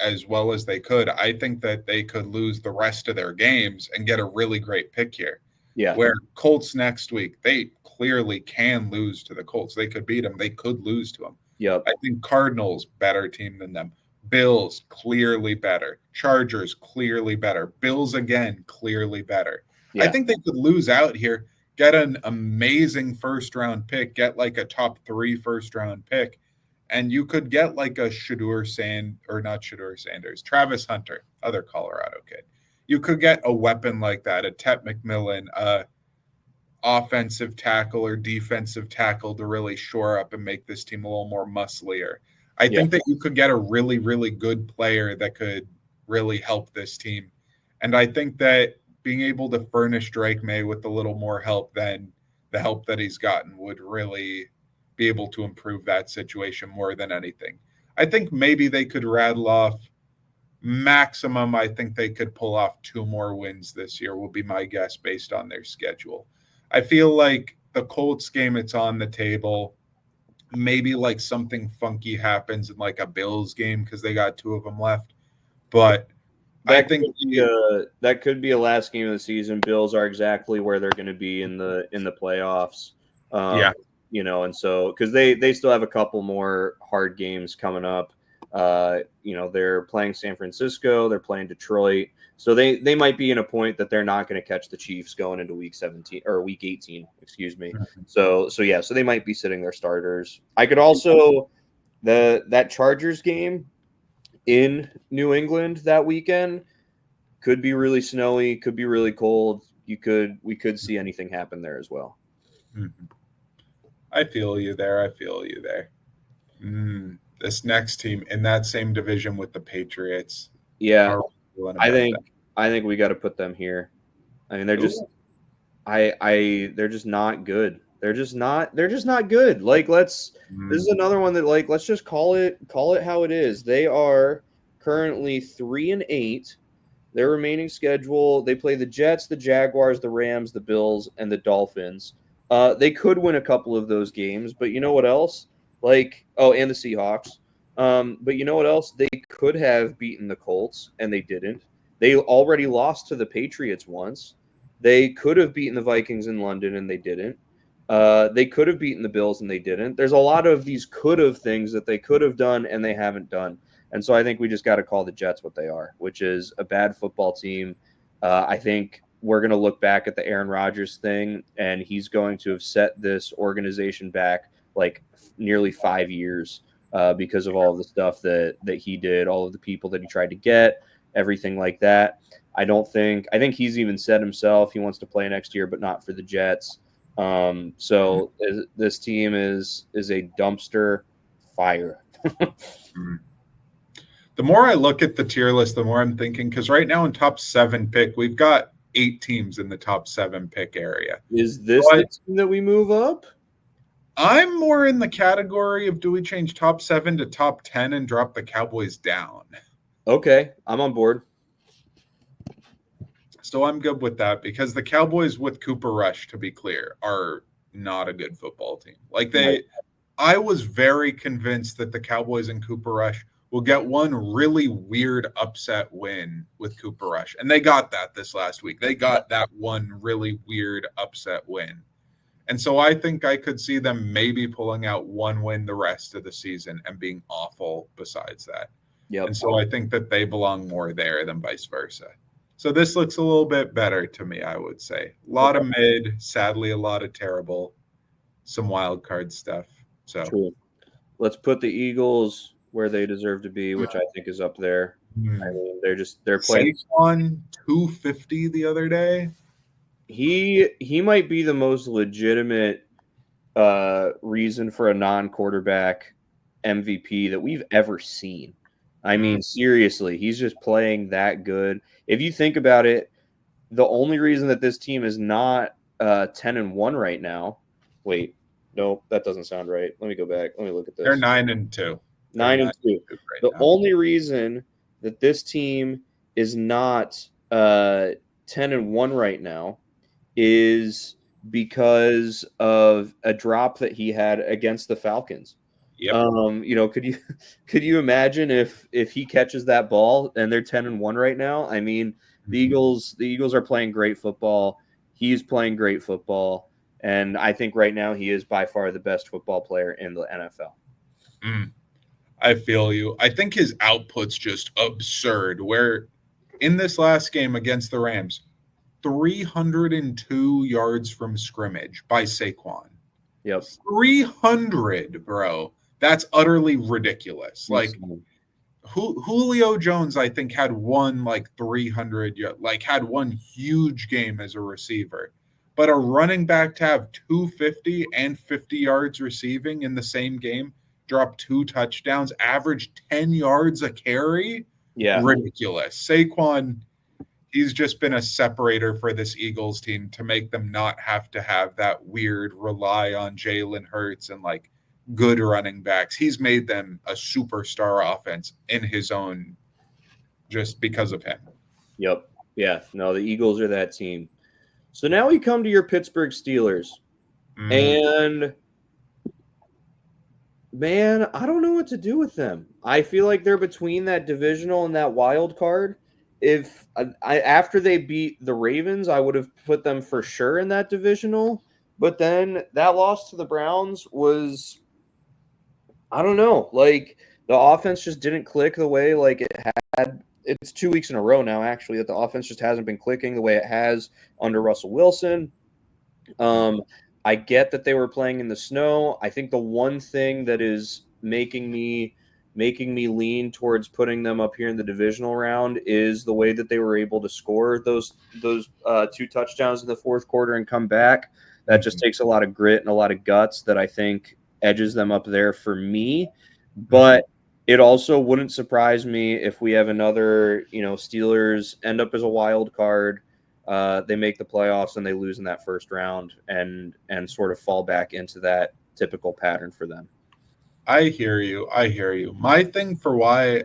as well as they could, I think that they could lose the rest of their games and get a really great pick here. Yeah. Where Colts next week, they clearly can lose to the Colts. They could beat them. They could lose to them. Yep. I think Cardinals, better team than them. Bills, clearly better. Chargers, clearly better. Bills, again, clearly better. Yeah. I think they could lose out here, get an amazing first-round pick, get like a top 3 first-round pick, and you could get like a Travis Hunter, other Colorado kid. You could get a weapon like that, a Tet McMillan, a offensive tackle or defensive tackle to really shore up and make this team a little more musclier. I think that you could get a really, really good player that could really help this team. And I think that being able to furnish Drake May with a little more help than the help that he's gotten would really be able to improve that situation more than anything. I think maybe they could rattle off maximum. I think they could pull off 2 more wins this year, will be my guess based on their schedule. I feel like the Colts game, it's on the table. Maybe like something funky happens in like a Bills game because they got 2 of them left. But I That think that could be a last game of the season. Bills are exactly where they're going to be in the playoffs. yeah. And so because they still have a couple more hard games coming up. They're playing San Francisco, they're playing Detroit, so they might be in a point that they're not going to catch the Chiefs going into week 17 or week 18, excuse me. So they might be sitting their starters. I could also that Chargers game in New England that weekend could be really snowy, could be really cold. We could see anything happen there as well. Mm-hmm. I feel you there. This next team in that same division with the Patriots. Yeah, How are we feeling I about think that? I think we got to put them here. I mean, they're just Ooh. they're just not good. They're just not good. Like this is another one that let's just call it how it is. They are currently 3-8. Their remaining schedule, they play the Jets, the Jaguars, the Rams, the Bills, and the Dolphins. They could win a couple of those games, but you know what else? And the Seahawks. But you know what else? They could have beaten the Colts, and they didn't. They already lost to the Patriots once. They could have beaten the Vikings in London, and they didn't. They could have beaten the Bills, and they didn't. There's a lot of these could have things that they could have done, and they haven't done. And so I think we just got to call the Jets what they are, which is a bad football team. I think we're going to look back at the Aaron Rodgers thing, and he's going to have set this organization back nearly 5 years because of all of the stuff that he did, all of the people that he tried to get, everything like that. I think he's even said himself he wants to play next year, but not for the Jets. So this team is a dumpster fire. The more I look at the tier list, the more I'm thinking, because right now in top 7 pick, we've got 8 teams in the top 7 pick area. Is this the team that we move up? I'm more in the category of do we change top 7 to top 10 and drop the Cowboys down? Okay, I'm on board. So I'm good with that because the Cowboys with Cooper Rush, to be clear, are not a good football team. I was very convinced that the Cowboys and Cooper Rush will get one really weird upset win with Cooper Rush. And they got that this last week. They got that one really weird upset win. And so I think I could see them maybe pulling out one win the rest of the season and being awful besides that. Yep. And so I think that they belong more there than vice versa. So this looks a little bit better to me, I would say. A lot of mid, sadly, a lot of terrible, some wild card stuff. So true. Let's put the Eagles where they deserve to be, which I think is up there. I mean, they're playing. Saquon 250 the other day. He might be the most legitimate reason for a non-quarterback MVP that we've ever seen. I mean, seriously, he's just playing that good. If you think about it, the only reason that this team is not 10-1 right now. Wait, no, that doesn't sound right. Let me go back. Let me look at this. They're 9-2. 9-2. The only reason that this team is not 10-1 right now is because of a drop that he had against the Falcons. Yep. Could you imagine if he catches that ball and they're 10-1 right now? I mean, the Eagles are playing great football. He's playing great football, and I think right now he is by far the best football player in the NFL. I feel you. I think his output's just absurd. Where in this last game against the Rams, 302 yards from scrimmage by Saquon. Yep. 300, bro. That's utterly ridiculous. Julio Jones, I think, had one 300, had one huge game as a receiver. But a running back to have 250 and 50 yards receiving in the same game, drop 2 touchdowns, average 10 yards a carry? Yeah. Ridiculous. Saquon, he's just been a separator for this Eagles team to make them not have to have that weird rely on Jalen Hurts and good running backs. He's made them a superstar offense in his own just because of him. Yep. Yeah. No, the Eagles are that team. So now we come to your Pittsburgh Steelers. And man, I don't know what to do with them. I feel like they're between that divisional and that wild card. if I after they beat the Ravens, I would have put them for sure in that divisional. But then that loss to the Browns was, I don't know, like the offense just didn't click the way like it had. It's 2 weeks in a row now, actually, that the offense just hasn't been clicking the way it has under Russell Wilson. Um, I get that they were playing in the snow. I think the one thing that is making me lean towards putting them up here in the divisional round is the way that they were able to score those two touchdowns in the fourth quarter and come back. That just takes a lot of grit and a lot of guts that I think edges them up there for me. But it also wouldn't surprise me if we have another, Steelers end up as a wild card. They make the playoffs and they lose in that first round and sort of fall back into that typical pattern for them. I hear you. I hear you. My thing for why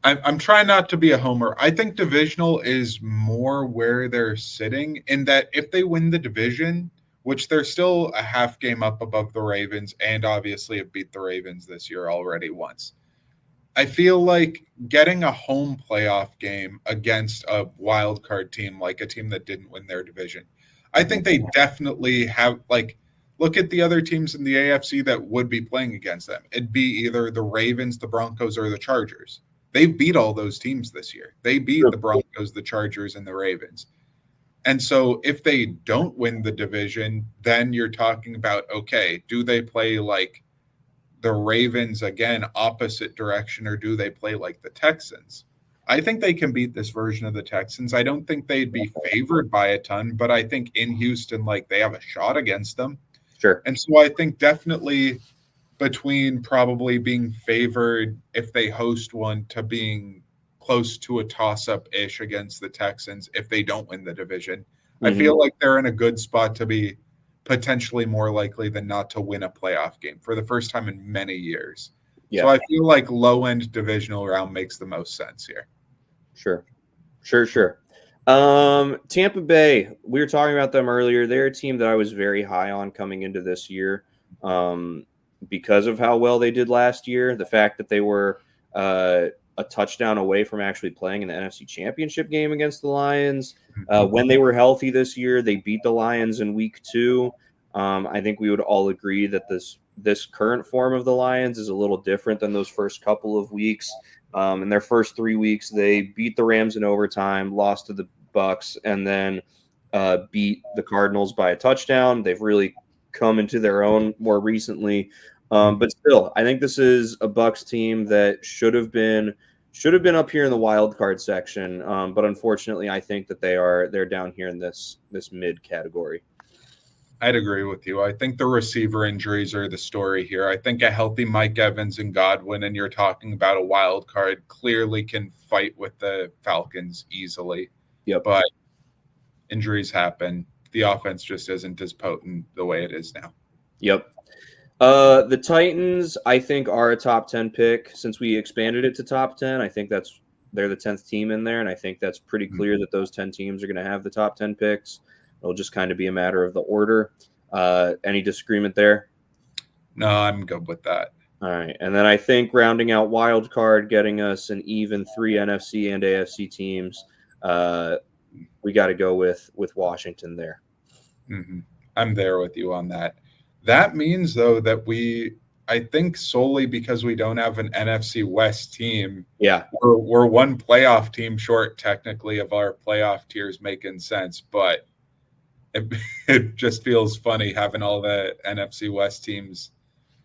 I'm trying not to be a homer. I think divisional is more where they're sitting in that if they win the division, which they're still a half game up above the Ravens, and obviously have beat the Ravens this year already once. I feel like getting a home playoff game against a wild card team, like a team that didn't win their division, I think they definitely have, like, look at the other teams in the AFC that would be playing against them. It'd be either the Ravens, the Broncos, or the Chargers. They beat all those teams this year. They beat the Broncos, the Chargers, and the Ravens. And so if they don't win the division, then you're talking about, okay, do they play like the Ravens again, opposite direction, or do they play like the Texans? I think they can beat this version of the Texans. I don't think they'd be favored by a ton, but I think in Houston, like, they have a shot against them. Sure. And so I think definitely between probably being favored if they host one to being close to a toss-up ish against the Texans if they don't win the division. I feel like they're in a good spot to be potentially more likely than not to win a playoff game for the first time in many years. Yeah. So I feel like low-end divisional round makes the most sense here. Sure. Tampa Bay, we were talking about them earlier. They're a team that I was very high on coming into this year because of how well they did last year. The fact that they were a touchdown away from actually playing in the NFC Championship game against the Lions. When they were healthy this year, they beat the Lions in week 2. I think we would all agree that this current form of the Lions is a little different than those first couple of weeks. In their first 3 weeks, they beat the Rams in overtime, lost to the Bucks, and then beat the Cardinals by a touchdown. They've really come into their own more recently. But still, I think this is a Bucks team that should have been up here in the wild card section. But unfortunately, I think that they're down here in this mid category. I'd agree with you. I think the receiver injuries are the story here. I think a healthy Mike Evans and Godwin, and you're talking about a wild card, clearly can fight with the Falcons easily. Yep. But injuries happen. The offense just isn't as potent the way it is now. Yep. The Titans, I think, are a top 10 pick. Since we expanded it to top 10, I think they're the 10th team in there, and I think that's pretty clear that those 10 teams are going to have the top 10 picks. It'll just kind of be a matter of the order. Any disagreement there? No, I'm good with that. All right. And then I think rounding out wild card, getting us an even 3 NFC and AFC teams, we got to go with Washington there. I'm there with you on that. That means, though, that I think solely because we don't have an NFC West team, we're one playoff team short technically of our playoff tiers making sense, but it just feels funny having all the NFC West teams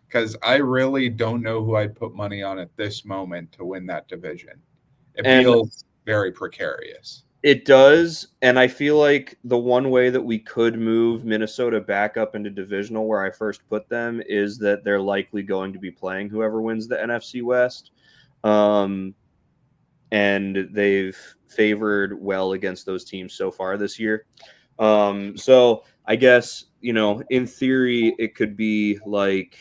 because I really don't know who I'd put money on at this moment to win that division. It feels very precarious. It does, and I feel like the one way that we could move Minnesota back up into divisional where I first put them is that they're likely going to be playing whoever wins the NFC West. And they've favored well against those teams so far this year. So I guess, in theory, it could be like,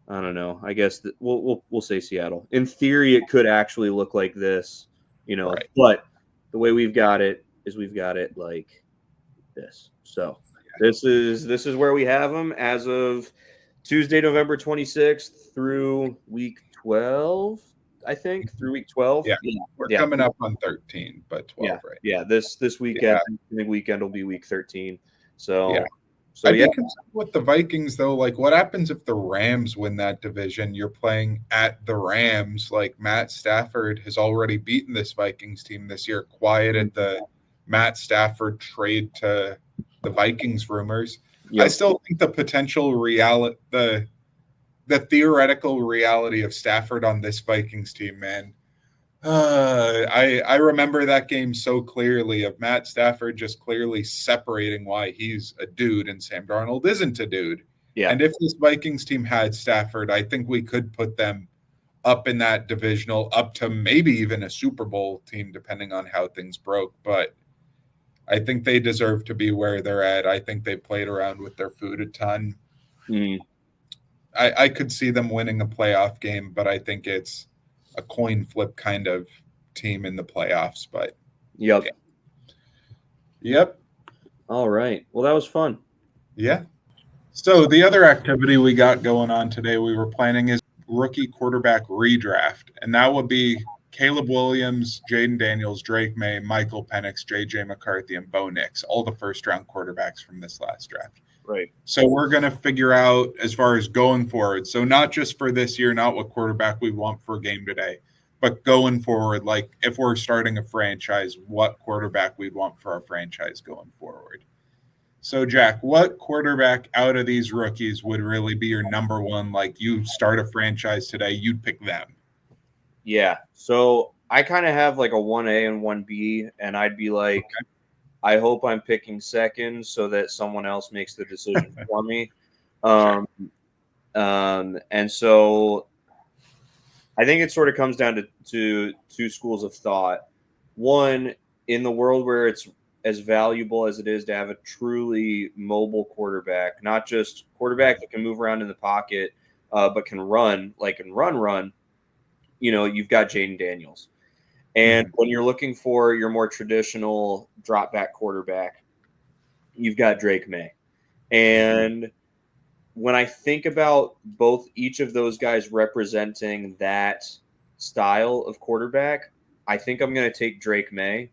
I don't know. I guess we'll say Seattle. In theory, it could actually look like this, right. But the way we've got it is we've got it like this. So this is where we have them as of Tuesday, November 26th through week 12. I think, through week 12. Yeah, we're coming up on 13, but 12 right Yeah. This weekend, the weekend will be week 13. So yeah. I'd be concerned with the Vikings, though. Like, what happens if the Rams win that division? You're playing at the Rams. Like, Matt Stafford has already beaten this Vikings team this year. Quiet at the Matt Stafford trade to the Vikings rumors. I still think the potential reality, the theoretical reality of Stafford on this Vikings team, man. I remember that game so clearly of Matt Stafford just clearly separating why he's a dude and Sam Darnold isn't a dude. Yeah. And if this Vikings team had Stafford, I think we could put them up in that divisional, up to maybe even a Super Bowl team, depending on how things broke. But I think they deserve to be where they're at. I think they played around with their food a ton. I could see them winning a playoff game, but I think it's a coin flip kind of team in the playoffs. But yep. All right. Well, that was fun. Yeah. So the other activity we got going on today, we were planning is rookie quarterback redraft, and that would be Caleb Williams, Jaden Daniels, Drake May, Michael Penix, JJ McCarthy, and Bo Nix, all the first-round quarterbacks from this last draft. Right. So we're going to figure out as far as going forward. So not just for this year, not what quarterback we want for a game today, but going forward, like if we're starting a franchise, what quarterback we'd want for our franchise going forward. So, Jack, what quarterback out of these rookies would really be your number one? Like you start a franchise today, you'd pick them. Yeah. So I kind of have like a 1A and 1B, and I'd be like, I hope I'm picking second so that someone else makes the decision for me. And so I think it sort of comes down to two schools of thought. One, in the world where it's as valuable as it is to have a truly mobile quarterback, not just quarterback that can move around in the pocket, but can run, run, you've got Jaden Daniels. And when you're looking for your more traditional drop back quarterback, you've got Drake May. And when I think about each of those guys representing that style of quarterback, I think I'm going to take Drake May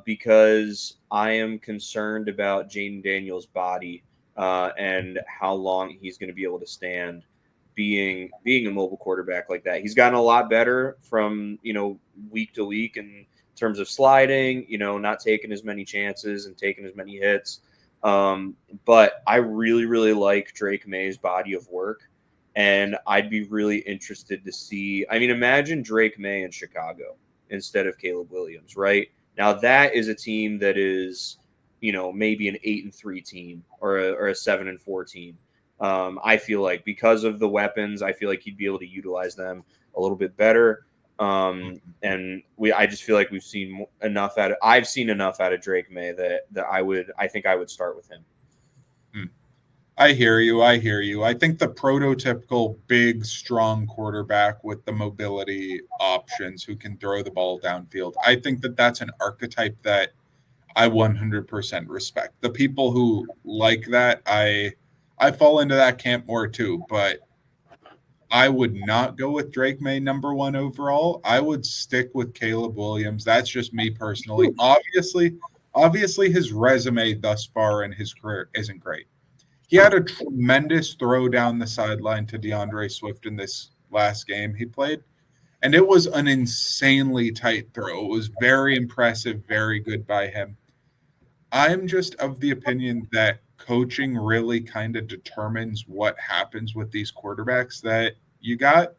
because I am concerned about Jaden Daniels' body and how long he's going to be able to stand being a mobile quarterback like that. He's gotten a lot better from, week to week in terms of sliding, not taking as many chances and taking as many hits. But I really, really like Drake May's body of work. And I'd be really interested to see, imagine Drake May in Chicago instead of Caleb Williams, right? Now that is a team that is, maybe an 8-3 team or a 7-4 team. I feel like because of the weapons, I feel like he'd be able to utilize them a little bit better. And I just feel like I've seen enough out of Drake May that I think I would start with him. I hear you. I think the prototypical big, strong quarterback with the mobility options who can throw the ball downfield, I think that's an archetype that I 100% respect. The people who like that, I fall into that camp more too, but I would not go with Drake May number one overall. I would stick with Caleb Williams. That's just me personally. Obviously his resume thus far in his career isn't great. He had a tremendous throw down the sideline to DeAndre Swift in this last game he played, and it was an insanely tight throw. It was very impressive, very good by him. I'm just of the opinion that coaching really kind of determines what happens with these quarterbacks that you got.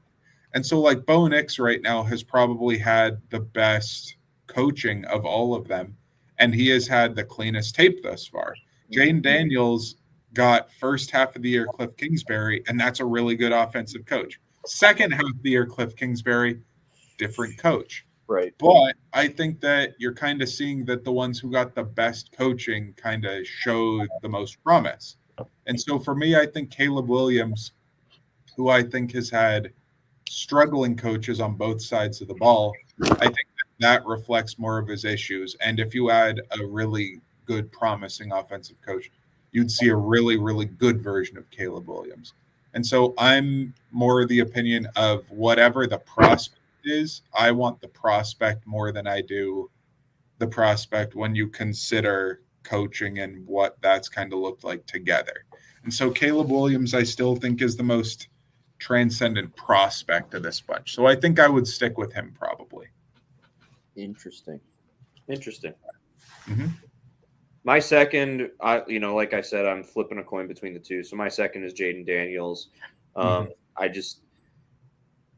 And so, like, Bo Nix right now has probably had the best coaching of all of them, and he has had the cleanest tape thus far. Jaden Daniels got first half of the year Cliff Kingsbury, and that's a really good offensive coach. Second half of the year Cliff Kingsbury, different coach. Right. But I think that you're kind of seeing that the ones who got the best coaching kind of showed the most promise. And so for me, I think Caleb Williams, who I think has had struggling coaches on both sides of the ball, I think that reflects more of his issues. And if you add a really good, promising offensive coach, you'd see a really, really good version of Caleb Williams. And so I'm more of the opinion of whatever the prospect is. I want the prospect more than I do the prospect when you consider coaching and what that's kind of looked like together. And so Caleb Williams, I still think, is the most transcendent prospect of this bunch. So I think I would stick with him probably. Interesting. Mm-hmm. My second, like I said, I'm flipping a coin between the two. So my second is Jaden Daniels. I just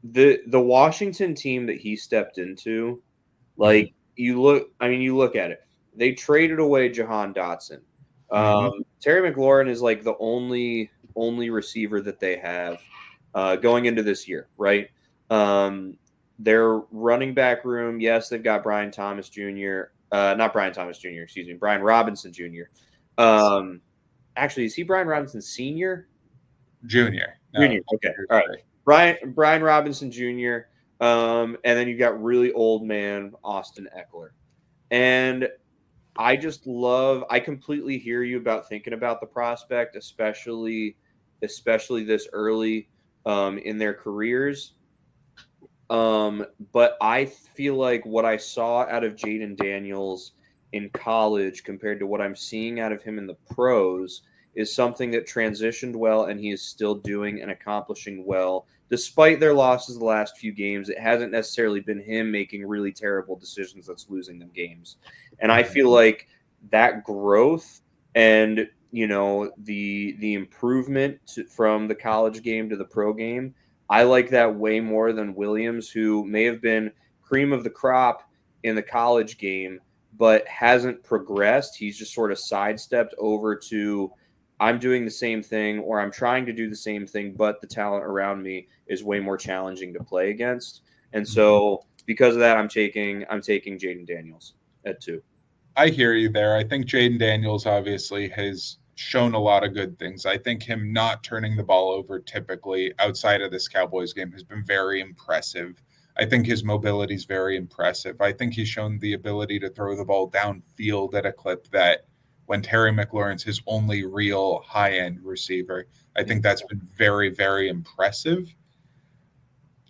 the Washington team that he stepped into, like you look at it. They traded away Jahan Dotson. Terry McLaurin is like the only receiver that they have going into this year, right? Their running back room, yes, they've got Brian Thomas Jr. Not Brian Thomas Jr. Excuse me, Brian Robinson Jr. Actually, is he Brian Robinson Senior? Junior. No, Junior. Okay. All right. Brian Robinson Jr. And then you got really old man Austin Eckler. And I completely hear you about thinking about the prospect, especially this early in their careers. But I feel like what I saw out of Jaden Daniels in college compared to what I'm seeing out of him in the pros is something that transitioned well, and he is still doing and accomplishing well. Despite their losses the last few games, it hasn't necessarily been him making really terrible decisions that's losing them games. And I feel like that growth and the improvement from the college game to the pro game, I like that way more than Williams, who may have been cream of the crop in the college game, but hasn't progressed. He's just sort of sidestepped over to I'm doing the same thing, or I'm trying to do the same thing, but the talent around me is way more challenging to play against. And so because of that, I'm taking Jaden Daniels at 2. I hear you there. I think Jaden Daniels obviously has shown a lot of good things. I think him not turning the ball over typically outside of this Cowboys game has been very impressive. I think his mobility is very impressive. I think he's shown the ability to throw the ball downfield at a clip that when Terry McLaurin's his only real high-end receiver, I think that's been very, very impressive.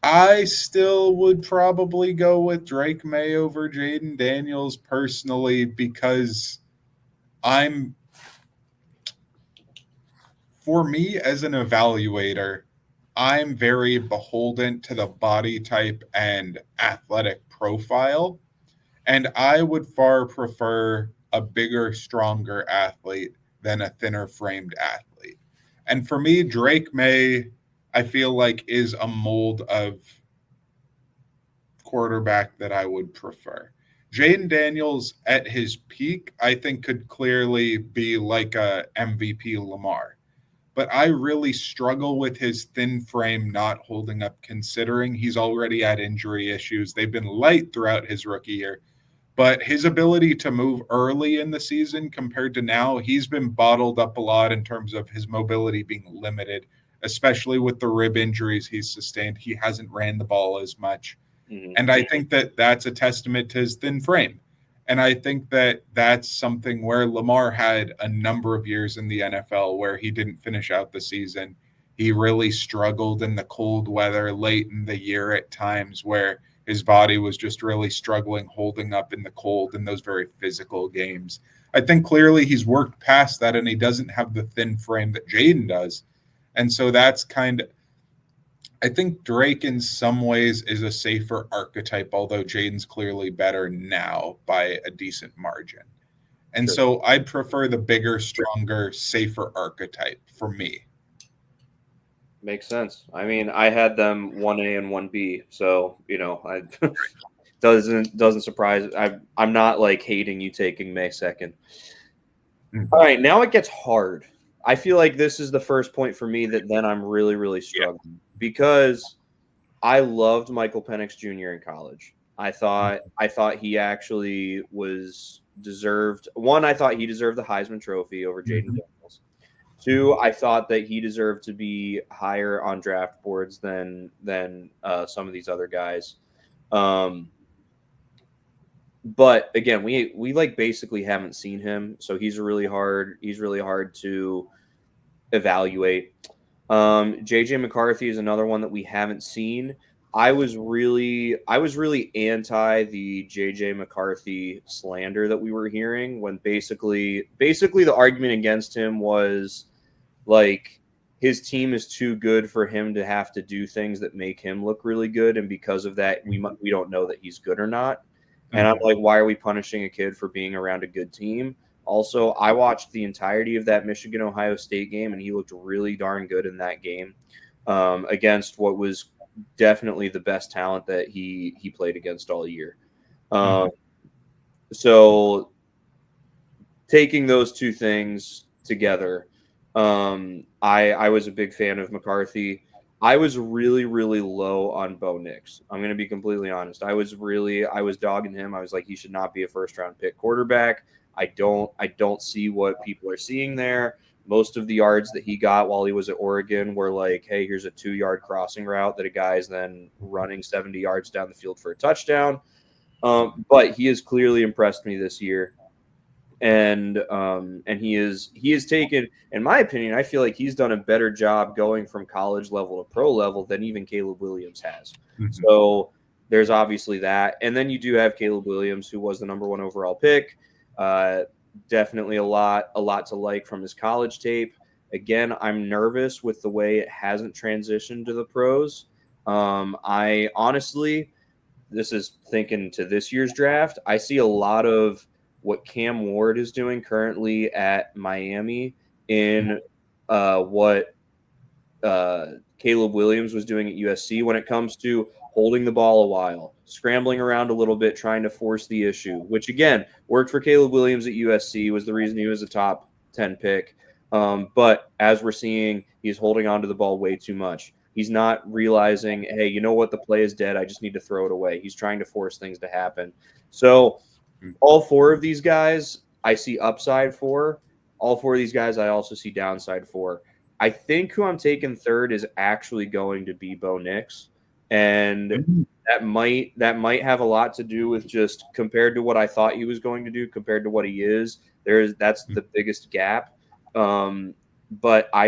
I still would probably go with Drake May over Jaden Daniels personally because for me as an evaluator, I'm very beholden to the body type and athletic profile. And I would far prefer a bigger, stronger athlete than a thinner framed athlete. And for me, Drake May, I feel like, is a mold of quarterback that I would prefer. Jaden Daniels at his peak, I think, could clearly be like a MVP Lamar. But I really struggle with his thin frame not holding up, considering he's already had injury issues. They've been light throughout his rookie year. But his ability to move early in the season compared to now, he's been bottled up a lot in terms of his mobility being limited, especially with the rib injuries he's sustained. He hasn't ran the ball as much. And I think that that's a testament to his thin frame. And I think that that's something where Lamar had a number of years in the NFL where he didn't finish out the season. He really struggled in the cold weather late in the year at times where his body was just really struggling, holding up in the cold in those very physical games. I think clearly he's worked past that and he doesn't have the thin frame that Jaden does. And so that's kind of, I think Drake in some ways is a safer archetype, although Jaden's clearly better now by a decent margin. And so I'd prefer the bigger, stronger, safer archetype for me. Makes sense. I mean, I had them 1A and 1B, so I doesn't surprise. I'm not like hating you taking May 2nd. All right, now it gets hard. I feel like this is the first point for me that then I'm really, really struggling because I loved Michael Penix Jr. in college. I thought he actually was deserved. One, I thought he deserved the Heisman Trophy over Jaden Daniels. 2, I thought that he deserved to be higher on draft boards than some of these other guys. But again, we like basically haven't seen him, so he's really hard to evaluate. JJ McCarthy is another one that we haven't seen, I was really anti the JJ McCarthy slander that we were hearing when basically the argument against him was like his team is too good for him to have to do things that make him look really good, and because of that, we don't know that he's good or not. And I'm Mhm. like, why are we punishing a kid for being around a good team? Also, I watched the entirety of that Michigan Ohio State game, and he looked really darn good in that game against what was definitely the best talent that he played against all year. Um, Mhm. so taking those two things together, I was a big fan of McCarthy. I was really low on Bo Nix. I'm going to be completely honest. I was dogging him. I was like, he should not be a first round pick quarterback. I don't see what people are seeing there. Most of the yards that he got while he was at Oregon were like, hey, here's a 2 yard crossing route that a guy's then running 70 yards down the field for a touchdown. But he has clearly impressed me this year, and he is taken, in my opinion, I feel like he's done a better job going from college level to pro level than even Caleb Williams has. Mhm. So there's obviously that, and then you do have Caleb Williams, who was the #1 overall pick. uh, Definitely a lot to like from his college tape. Again, I'm nervous with the way it hasn't transitioned to the pros. I honestly, this is thinking to this year's draft, I see a lot of what Cam Ward is doing currently at Miami in what Caleb Williams was doing at USC when it comes to holding the ball a while, scrambling around a little bit, trying to force the issue, which again worked for Caleb Williams at USC, was the reason he was a top 10 pick. But as we're seeing, he's holding on to the ball way too much. He's not realizing, hey, you know what? The play is dead. I just need to throw it away. He's trying to force things to happen. So all four of these guys I see upside for. All four of these guys I also see downside for. I think who I'm taking third is actually going to be Bo Nix, and Mhm. that might have a lot to do with just compared to what I thought he was going to do compared to what he is. That's the biggest gap. But I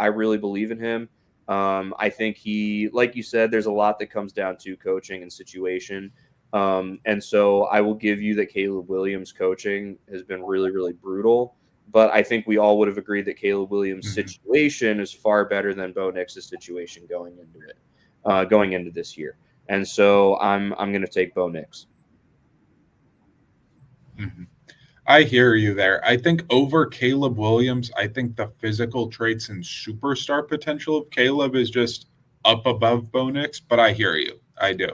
really believe in him. I think he, like you said, there's a lot that comes down to coaching and situation. And so I will give you that Caleb Williams' coaching has been really brutal. But I think we all would have agreed that Caleb Williams' Mhm. situation is far better than Bo Nix's situation going into it, going into this year. And so I'm going to take Bo Nix. Mhm. I hear you there. I think over Caleb Williams, I think the physical traits and superstar potential of Caleb is just up above Bo Nix, but I hear you. I do.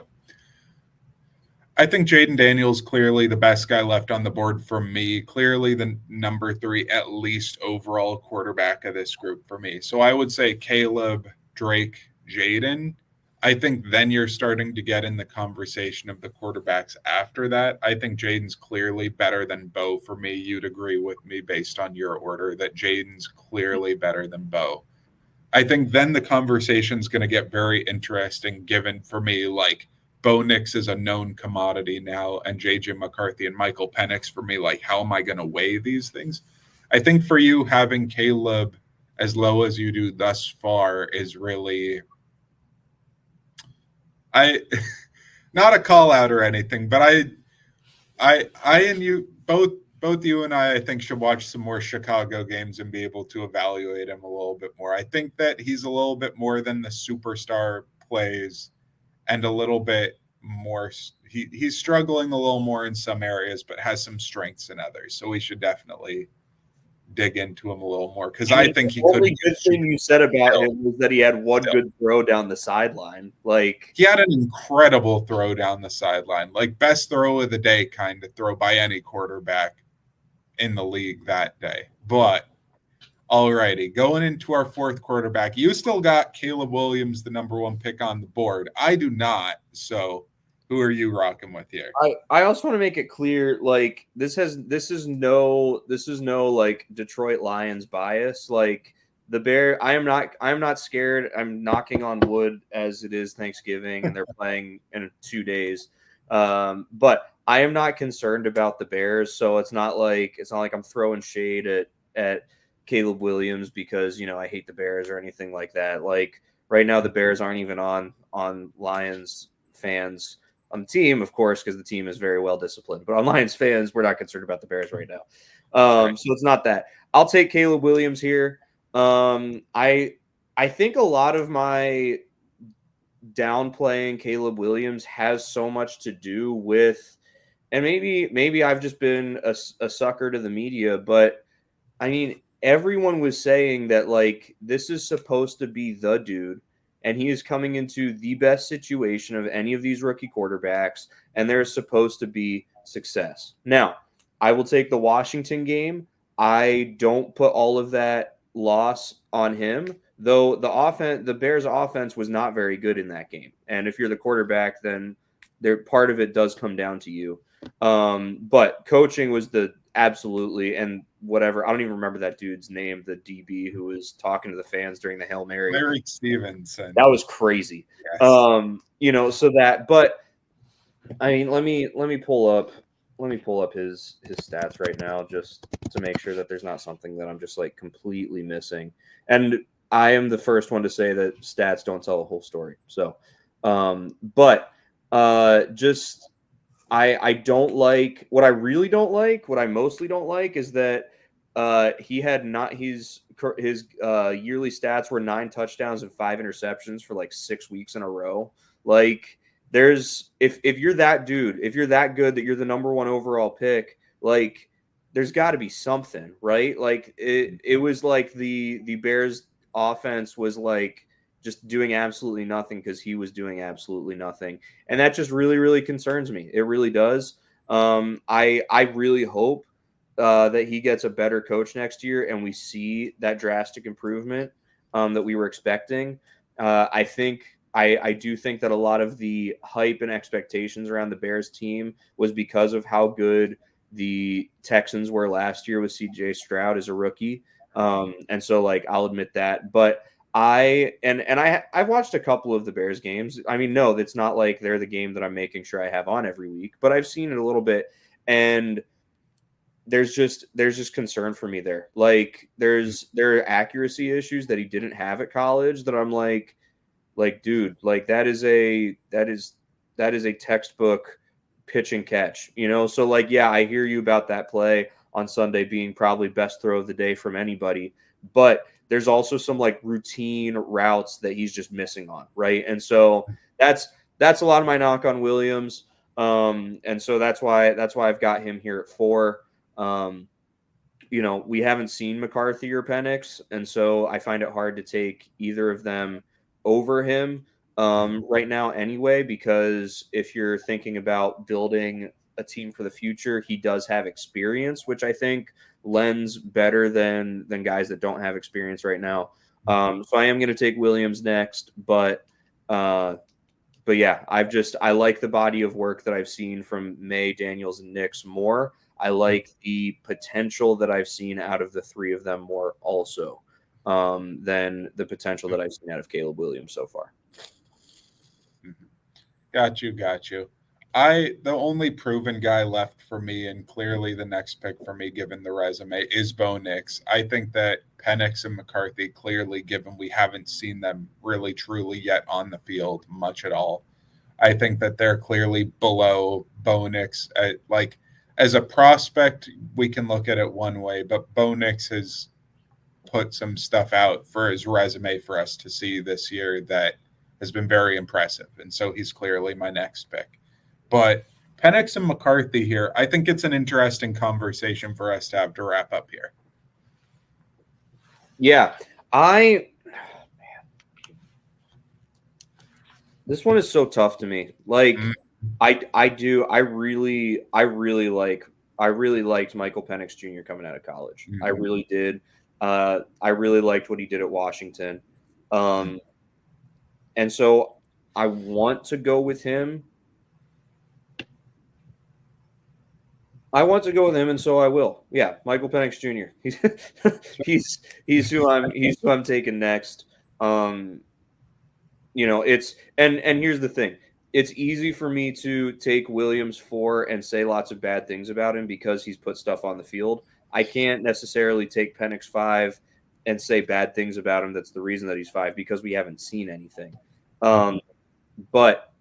I think Jaden Daniels clearly the best guy left on the board for me. Clearly the number 3, at least overall quarterback of this group for me. So I would say Caleb, Drake, Jaden. I think then you're starting to get in the conversation of the quarterbacks after that. I think Jaden's clearly better than Bo for me. You'd agree with me based on your order that Jaden's clearly better than Bo. I think then the conversation's going to get very interesting given for me, like, Bo Nix is a known commodity now, and JJ McCarthy and Michael Penix for me, like, how am I going to weigh these things? I think for you, having Caleb as low as you do thus far is really, I, not a call out or anything, but I and you both you and I think should watch some more Chicago games and be able to evaluate him a little bit more. I think that he's a little bit more than the superstar plays and a little bit more he's struggling a little more in some areas but has some strengths in others. So we should definitely dig into him a little more cuz I I mean, the think he could only be a good thing super you said about still, him was that he had one still. good throw down the sideline. Like, He had an incredible throw down the sideline. Like best throw of the day kind of throw by any quarterback in the league that day. But alrighty, going into our fourth quarterback, you still got Caleb Williams, the #1 pick on the board. I do not. So who are you rocking with here? I also want to make it clear, like this is no like Detroit Lions bias. Like the Bear, I am not scared. I'm knocking on wood as it is Thanksgiving and they're playing in 2 days. But I am not concerned about the Bears, so it's not like I'm throwing shade at Caleb Williams because I hate the Bears or anything like that. Like Right now, the Bears aren't even on Lions fans on the team, of course, because the team is very well disciplined. But on Lions fans, we're not concerned about the Bears right now. So it's not that. I'll take Caleb Williams here. I think a lot of my downplaying Caleb Williams has so much to do with, and maybe I've just been a sucker to the media, but I mean, everyone was saying that like this is supposed to be the dude, and he is coming into the best situation of any of these rookie quarterbacks, and there's supposed to be success. Now, I will take the Washington game. I don't put all of that loss on him, though the Bears offense was not very good in that game. And if you're the quarterback, then part of it does come down to you. But coaching was the absolutely, and whatever. I don't even remember that dude's name, the DB who was talking to the fans during the Hail Mary. Larry Stevenson. That was crazy. Yes. So that, but I mean, let me pull up his stats right now just to make sure that there's not something that I'm just like completely missing. And I am the first one to say that stats don't tell the whole story. So, but just I don't like what I really don't like. What I mostly don't like is that he had not his yearly stats were 9 touchdowns and 5 interceptions for like 6 weeks in a row. Like there's if you're that dude, if you're that good that you're the number 1 overall pick, like there's got to be something, right? Like it was like the Bears offense was like just doing absolutely nothing because he was doing absolutely nothing. And that just really, really concerns me. It really does. I really hope that he gets a better coach next year and we see that drastic improvement that we were expecting. I do think that a lot of the hype and expectations around the Bears team was because of how good the Texans were last year with CJ Stroud as a rookie. And so like, I'll admit that, but I've watched a couple of the Bears games. I mean, no, it's not like they're the game that I'm making sure I have on every week, but I've seen it a little bit, and there's just concern for me there. Like there are accuracy issues that he didn't have at college that I'm like dude, like that is a textbook pitch and catch, So like, yeah, I hear you about that play on Sunday being probably best throw of the day from anybody, but there's also some like routine routes that he's just missing on, right? And so that's a lot of my knock on Williams. And so that's why I've got him here at 4. We haven't seen McCarthy or Penix, and so I find it hard to take either of them over him right now anyway, because if you're thinking about building a team for the future, he does have experience, which I think lends better than guys that don't have experience right now. So I am going to take Williams next, but yeah, I like the body of work that I've seen from May, Daniels, and Nix more. I like the potential that I've seen out of the 3 of them more also than the potential that I've seen out of Caleb Williams so far. Got you. The only proven guy left for me, and clearly the next pick for me, given the resume, is Bo Nix. I think that Penix and McCarthy, clearly, given we haven't seen them really truly yet on the field much at all, I think that they're clearly below Bo Nix. Like as a prospect, we can look at it one way, but Bo Nix has put some stuff out for his resume for us to see this year that has been very impressive. And so he's clearly my next pick. But Penix and McCarthy here, I think it's an interesting conversation for us to have to wrap up here. Yeah, this one is so tough to me. Like, I really liked Michael Penix Jr. coming out of college. I really did. I really liked what he did at Washington. And so I want to go with him. And so I will. Yeah, Michael Penix Jr. He's who I'm taking next. It's and here's the thing. It's easy for me to take Williams 4 and say lots of bad things about him because he's put stuff on the field. I can't necessarily take Penix 5 and say bad things about him. That's the reason that he's 5, because we haven't seen anything. But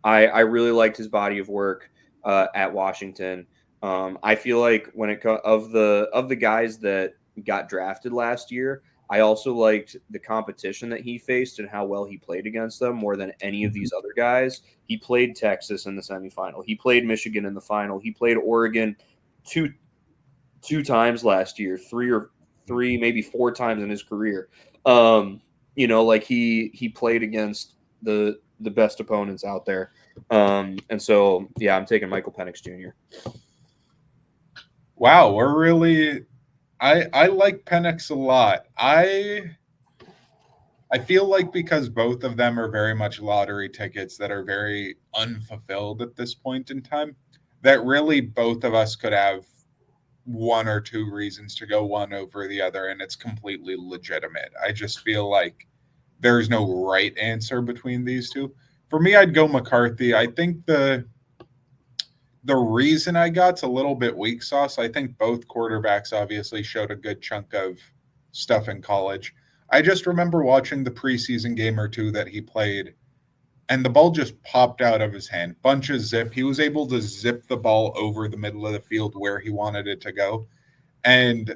I really liked his body of work at Washington. I feel like when of the guys that got drafted last year, I also liked the competition that he faced and how well he played against them more than any of these other guys. He played Texas in the semifinal. He played Michigan in the final. He played Oregon two times last year, three, maybe 4 times in his career. Like he played against the best opponents out there. And so, yeah, I'm taking Michael Penix Jr. Wow, we're really. I like Penix a lot. I feel like because both of them are very much lottery tickets that are very unfulfilled at this point in time, that really both of us could have 1 or 2 reasons to go one over the other, and it's completely legitimate. I just feel like there's no right answer between these two. For me, I'd go McCarthy. I think the reason I got's a little bit weak sauce. I think both quarterbacks obviously showed a good chunk of stuff in college. I just remember watching the preseason game or two that he played, and the ball just popped out of his hand. Bunch of zip. He was able to zip the ball over the middle of the field where he wanted it to go. And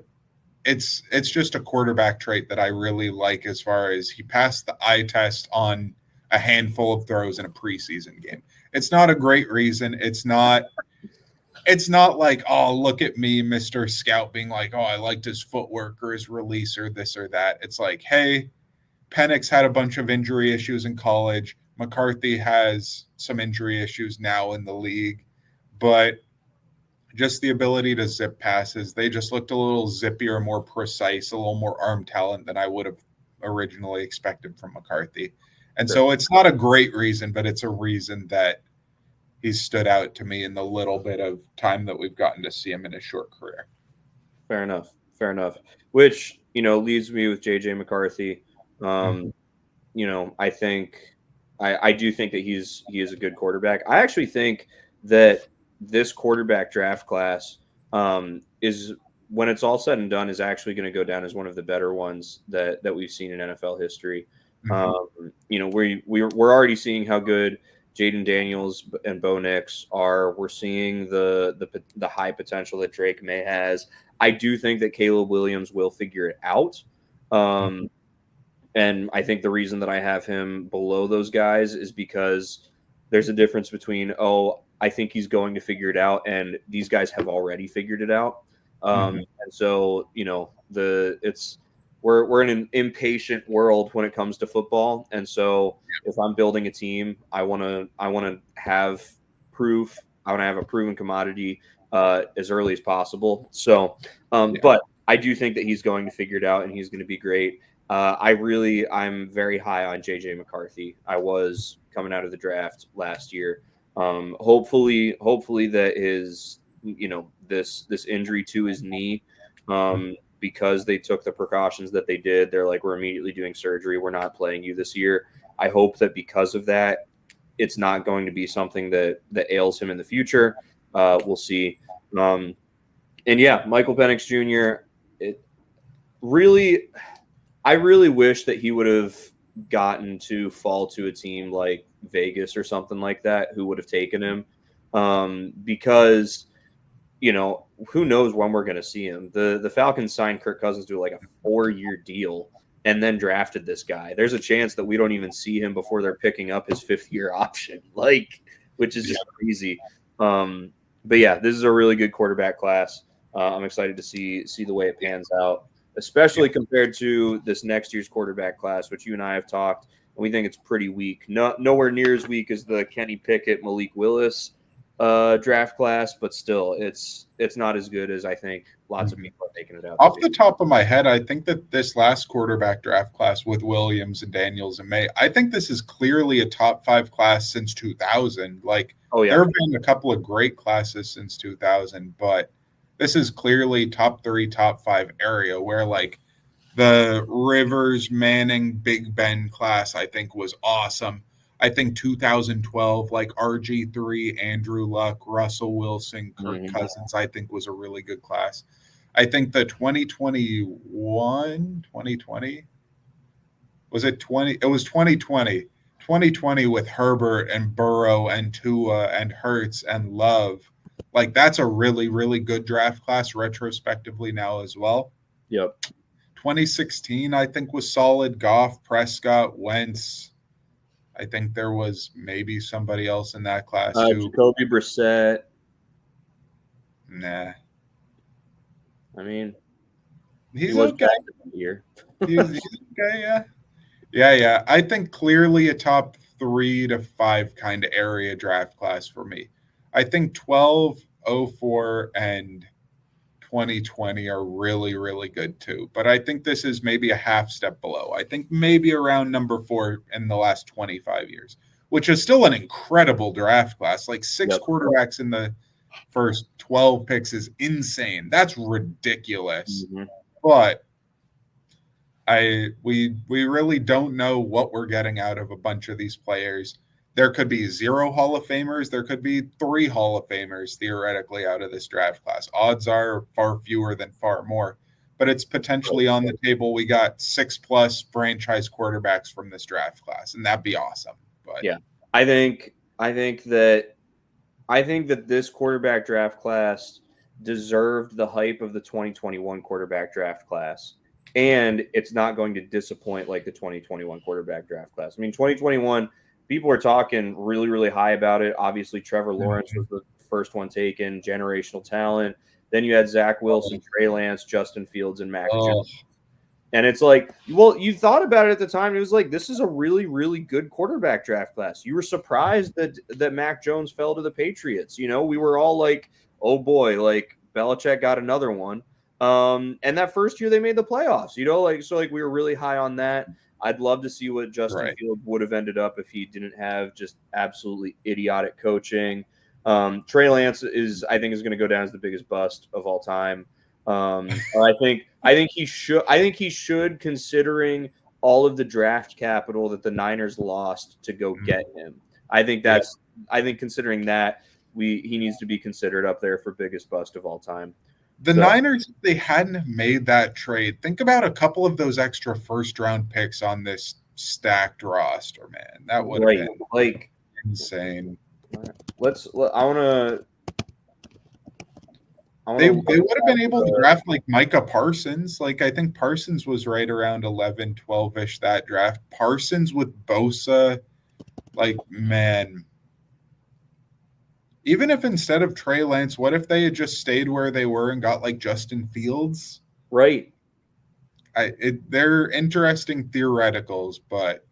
it's just a quarterback trait that I really like, as far as he passed the eye test on a handful of throws in a preseason game. It's not a great reason. It's not like, oh, look at me, Mr. Scout, being like, oh, I liked his footwork or his release or this or that. It's like, hey, Penix had a bunch of injury issues in college. McCarthy has some injury issues now in the league, but just the ability to zip passes, they just looked a little zippier, more precise, a little more arm talent than I would have originally expected from McCarthy. And so it's not a great reason, but it's a reason that he's stood out to me in the little bit of time that we've gotten to see him in his short career. Fair enough. Which, leaves me with JJ McCarthy. I think I do think that he is a good quarterback. I actually think that this quarterback draft class is, when it's all said and done, is actually going to go down as one of the better ones that we've seen in NFL history. We're already seeing how good Jaden Daniels and Bo Nix are. We're seeing the high potential that Drake May has. I do think that Caleb Williams will figure it out. And I think the reason that I have him below those guys is because there's a difference between, I think he's going to figure it out, and these guys have already figured it out. And so, we're in an impatient world when it comes to football. And so if I'm building a team, I want to have proof. I want to have a proven commodity as early as possible. So, but I do think that he's going to figure it out, and he's going to be great. I'm very high on JJ McCarthy. I was coming out of the draft last year. Hopefully that his, this injury to his knee, because they took the precautions that they did. They're like, we're immediately doing surgery. We're not playing you this year. I hope that because of that, it's not going to be something that ails him in the future. We'll see. And yeah, Michael Penix Jr. I really wish that he would have gotten to fall to a team like Vegas or something like that, who would have taken him. Because, who knows when we're going to see him. The Falcons signed Kirk Cousins to like a 4-year deal and then drafted this guy. There's a chance that we don't even see him before they're picking up his 5th-year option, which is just crazy. But yeah, this is a really good quarterback class. I'm excited to see the way it pans out, especially compared to this next year's quarterback class, which you and I have talked, and we think it's pretty weak. Nowhere near as weak as the Kenny Pickett, Malik Willis draft class, but still, it's not as good as I think lots of people are making it out. Off the top of my head, I think that this last quarterback draft class with Williams and Daniels and May, I think this is clearly a top 5 class since 2000. There have been a couple of great classes since 2000, but this is clearly top 3, top 5 area where the Rivers, Manning, Big Ben class, I think was awesome. I think 2012, RG3, Andrew Luck, Russell Wilson, Kirk Cousins, I think was a really good class. I think the 2021, 2020, was it 20? It was 2020. 2020 with Herbert and Burrow and Tua and Hurts and Love. Like, that's a really, really good draft class retrospectively now as well. Yep. 2016, I think, was solid. Goff, Prescott, Wentz. I think there was maybe somebody else in that class too. Jacoby Brissett. Nah. I mean, he's okay. Here. he's okay, yeah. Yeah. I think clearly a top 3 to 5 kind of area draft class for me. I think 12, 04, and 2020 are really, really good too. But I think this is maybe a half step below. I think maybe around number 4 in the last 25 years, which is still an incredible draft class. Like 6 quarterbacks in the first 12 picks is insane. That's ridiculous. Mm-hmm. But we really don't know what we're getting out of a bunch of these players. There could be 0 Hall of Famers. There could be 3 Hall of Famers theoretically out of this draft class. Odds are far fewer than far more, but it's potentially on the table. We got 6+ franchise quarterbacks from this draft class, and that'd be awesome. But yeah, I think that this quarterback draft class deserved the hype of the 2021 quarterback draft class. And it's not going to disappoint like the 2021 quarterback draft class. I mean, 2021, people were talking really, really high about it. Obviously, Trevor Lawrence was the first one taken, generational talent. Then you had Zach Wilson, Trey Lance, Justin Fields, and Mac Jones. And it's like, well, you thought about it at the time. It was like, this is a really, really good quarterback draft class. You were surprised that Mac Jones fell to the Patriots. You know, we were all like, oh boy, like Belichick got another one. And that first year they made the playoffs, you know, like, so like we were really high on that. I'd love to see what Justin Fields would have ended up if he didn't have just absolutely idiotic coaching. Trey Lance I think is going to go down as the biggest bust of all time. I think he should, considering all of the draft capital that the Niners lost to go get him. I think considering that he needs to be considered up there for biggest bust of all time. The Niners, if they hadn't have made that trade, think about a couple of those extra first-round picks on this stacked roster, man. That would have been like insane. I want to. They would have been able to draft like Micah Parsons. Like, I think Parsons was right around 11, 12-ish that draft. Parsons with Bosa, like, man. Even if instead of Trey Lance, what if they had just stayed where they were and got like Justin Fields? Right. They're interesting theoreticals, but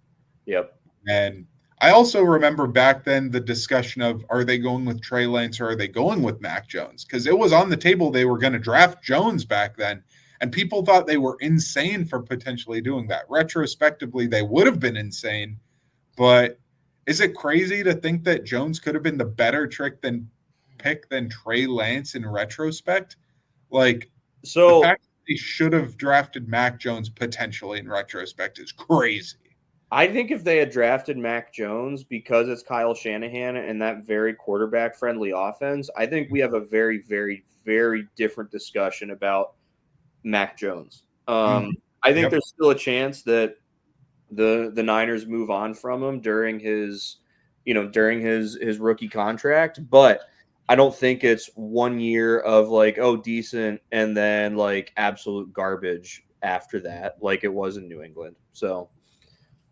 yep. And I also remember back then the discussion of, are they going with Trey Lance or are they going with Mac Jones? Because it was on the table they were going to draft Jones back then, and people thought they were insane for potentially doing that. Retrospectively, they would have been insane, but is it crazy to think that Jones could have been the better pick than Trey Lance in retrospect? Like, so the fact that they should have drafted Mac Jones potentially in retrospect is crazy. I think if they had drafted Mac Jones, because it's Kyle Shanahan and that very quarterback-friendly offense, I think we have a very, very, very different discussion about Mac Jones. I think there's still a chance that the Niners move on from him during his rookie contract, but I don't think it's 1 year of like, oh, decent, and then like absolute garbage after that, like it was in New England. So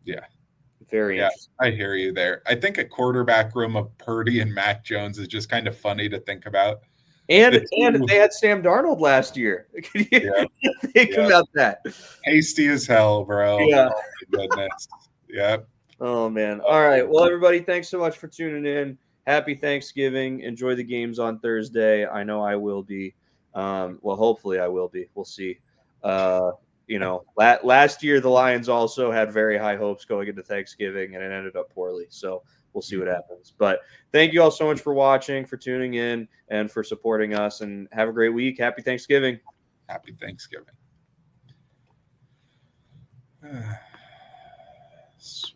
yeah, very interesting. I hear you there. I think a quarterback room of Purdy and Mac Jones is just kind of funny to think about. And they had Sam Darnold last year. Can you think about that? Hasty as hell, bro. Yeah. Oh, my goodness. Yep. Oh, man. All right. Well, everybody, thanks so much for tuning in. Happy Thanksgiving. Enjoy the games on Thursday. I know I will be. Well, hopefully I will be. We'll see. Last year the Lions also had very high hopes going into Thanksgiving, and it ended up poorly. So we'll see what happens. But thank you all so much for watching, for tuning in, and for supporting us. And have a great week. Happy Thanksgiving. Happy Thanksgiving. Sweet.